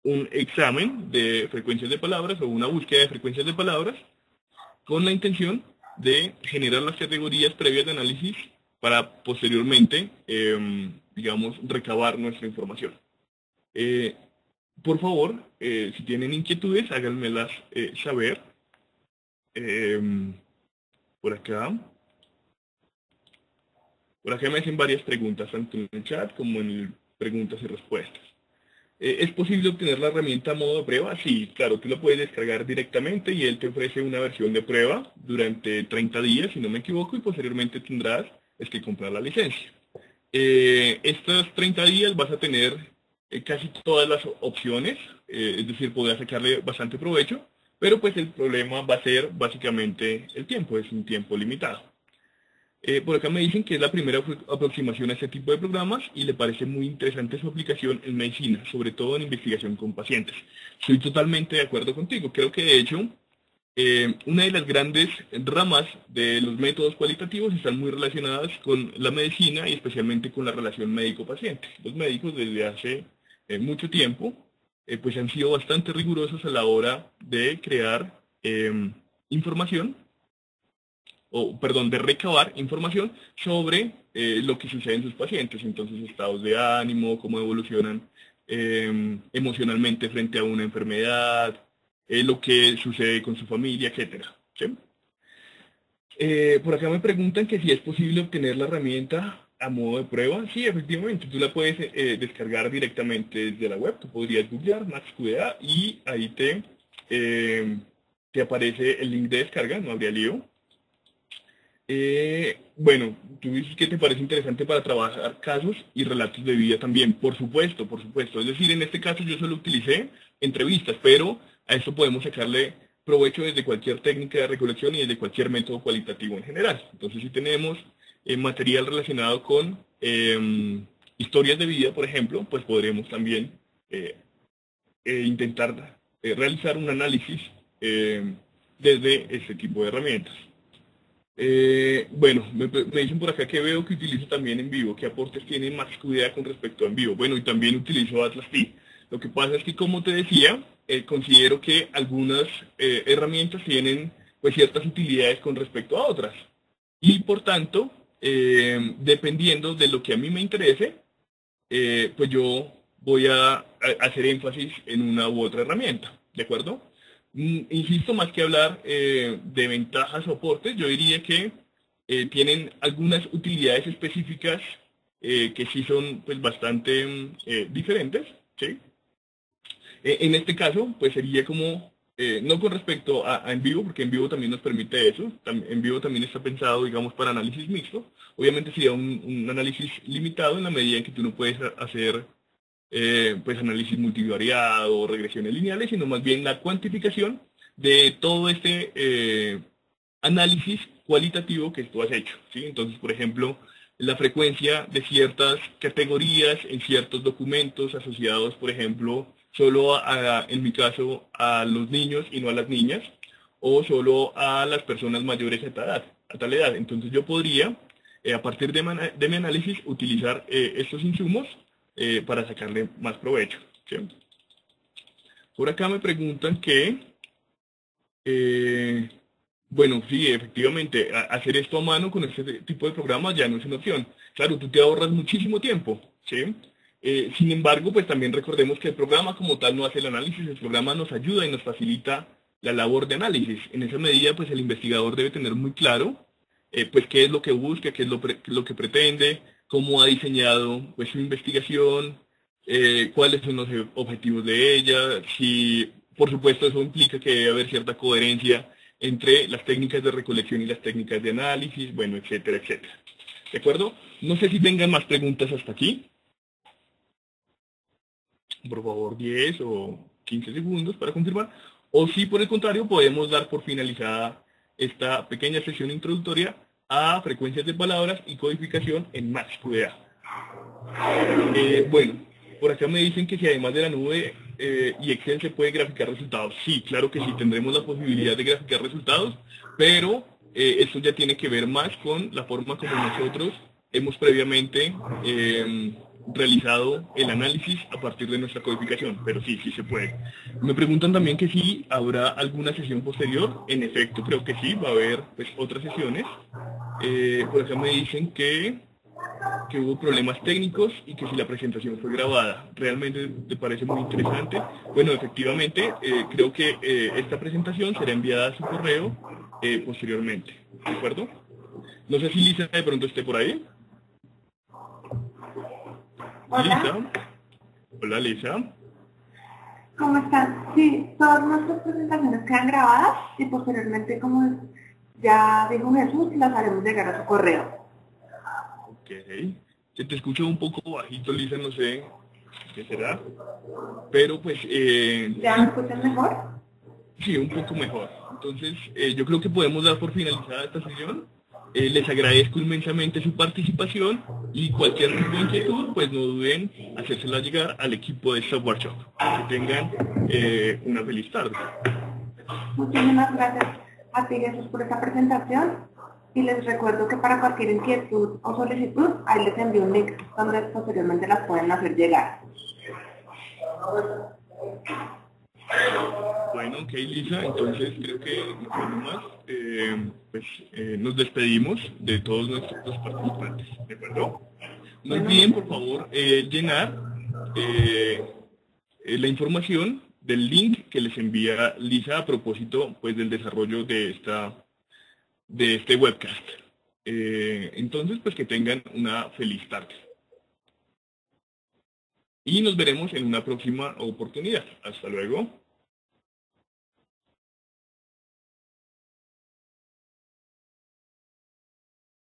un examen de frecuencias de palabras o una búsqueda de frecuencias de palabras con la intención de generar las categorías previas de análisis para posteriormente, digamos, recabar nuestra información. Por favor, si tienen inquietudes, háganmelas saber por acá. Por acá me hacen varias preguntas, tanto en el chat como en preguntas y respuestas. ¿Es posible obtener la herramienta a modo de prueba? Sí, claro, tú la puedes descargar directamente y él te ofrece una versión de prueba durante 30 días, si no me equivoco, y posteriormente tendrás que comprar la licencia. Estos 30 días vas a tener casi todas las opciones, es decir, podrás sacarle bastante provecho, pero pues el problema va a ser básicamente el tiempo, es un tiempo limitado. Por acá me dicen que es la primera aproximación a este tipo de programas y le parece muy interesante su aplicación en medicina, sobre todo en investigación con pacientes. Estoy totalmente de acuerdo contigo. Creo que de hecho una de las grandes ramas de los métodos cualitativos están muy relacionadas con la medicina y especialmente con la relación médico-paciente. Los médicos desde hace mucho tiempo pues han sido bastante rigurosos a la hora de crear información, o perdón, de recabar información sobre lo que sucede en sus pacientes, entonces estados de ánimo, cómo evolucionan emocionalmente frente a una enfermedad, lo que sucede con su familia, etcétera, ¿sí? Por acá me preguntan que si es posible obtener la herramienta a modo de prueba. Sí, efectivamente, tú la puedes descargar directamente desde la web. Tú podrías googlear MaxQDA y ahí te aparece el link de descarga, no habría lío. Bueno, tú dices que te parece interesante para trabajar casos y relatos de vida también. Por supuesto, por supuesto. Es decir, en este caso yo solo utilicé entrevistas, pero a esto podemos sacarle provecho desde cualquier técnica de recolección y desde cualquier método cualitativo en general. Entonces, si tenemos material relacionado con historias de vida, por ejemplo, pues podremos también intentar realizar un análisis desde este tipo de herramientas. Bueno, me dicen por acá que veo que utilizo también en vivo. ¿Qué aportes tiene MaxQDA con respecto a en vivo? Bueno, y también utilizo Atlas T. Lo que pasa es que, como te decía, considero que algunas herramientas tienen pues ciertas utilidades con respecto a otras. Y por tanto, dependiendo de lo que a mí me interese, pues yo voy a hacer énfasis en una u otra herramienta, ¿de acuerdo? Insisto, más que hablar de ventajas o aportes, yo diría que tienen algunas utilidades específicas que sí son pues bastante diferentes, ¿sí? En este caso, pues sería como, no con respecto a en vivo, porque en vivo también nos permite eso, en vivo también está pensado, digamos, para análisis mixto. Obviamente sería un análisis limitado en la medida en que tú no puedes hacer pues análisis multivariado, regresiones lineales, sino más bien la cuantificación de todo este análisis cualitativo que tú has hecho, ¿sí? Entonces, por ejemplo, la frecuencia de ciertas categorías en ciertos documentos asociados, por ejemplo, solo en mi caso, a los niños y no a las niñas, o solo a las personas mayores a tal edad. Entonces yo podría, a partir de mi análisis, utilizar estos insumos para sacarle más provecho, ¿sí? Por acá me preguntan que, bueno, sí, efectivamente, hacer esto a mano con este tipo de programas ya no es una opción. Claro, tú te ahorras muchísimo tiempo, ¿sí? Sin embargo, pues también recordemos que el programa como tal no hace el análisis, el programa nos ayuda y nos facilita la labor de análisis. En esa medida, pues el investigador debe tener muy claro, pues qué es lo que busca, qué es lo que pretende, cómo ha diseñado pues su investigación, cuáles son los objetivos de ella, si por supuesto eso implica que debe haber cierta coherencia entre las técnicas de recolección y las técnicas de análisis, bueno, etcétera, etcétera. ¿De acuerdo? No sé si tengan más preguntas hasta aquí. Por favor, 10 o 15 segundos para confirmar. O si por el contrario podemos dar por finalizada esta pequeña sesión introductoria a frecuencias de palabras y codificación en MaxQDA. Bueno, por acá me dicen que si además de la nube y Excel se puede graficar resultados. Sí, claro que sí, tendremos la posibilidad de graficar resultados, pero esto ya tiene que ver más con la forma como nosotros hemos previamente realizado el análisis a partir de nuestra codificación, pero sí, sí se puede. Me preguntan también que si habrá alguna sesión posterior. En efecto, creo que sí, va a haber pues otras sesiones. Por acá me dicen que hubo problemas técnicos y que si la presentación fue grabada. ¿Realmente te parece muy interesante? Bueno, efectivamente, creo que esta presentación será enviada a su correo posteriormente, ¿de acuerdo? No sé si Lisa de pronto esté por ahí. Hola. Lisa. Hola, Lisa. ¿Cómo están? Sí, todas nuestras presentaciones quedan grabadas y posteriormente, como ya dijo Jesús, las haremos llegar a su correo. Ok. Se te escucha un poco bajito, Lisa, no sé qué será. Pero pues... ¿Ya me escuchan mejor? Sí, un poco mejor. Entonces, yo creo que podemos dar por finalizada esta sesión. Les agradezco inmensamente su participación y cualquier tipo de inquietud, pues no duden en hacérsela llegar al equipo de Software Shop. Que tengan una feliz tarde. Muchísimas gracias a ti, Jesús, por esta presentación. Y les recuerdo que para cualquier inquietud o solicitud, ahí les envío un link donde posteriormente las pueden hacer llegar. Bueno, ok, Lisa, entonces creo que no más, nos despedimos de todos nuestros participantes, ¿de acuerdo? No olviden, por favor, llenar la información del link que les envía Lisa a propósito pues, del desarrollo de este webcast. Entonces, pues que tengan una feliz tarde. Y nos veremos en una próxima oportunidad. Hasta luego.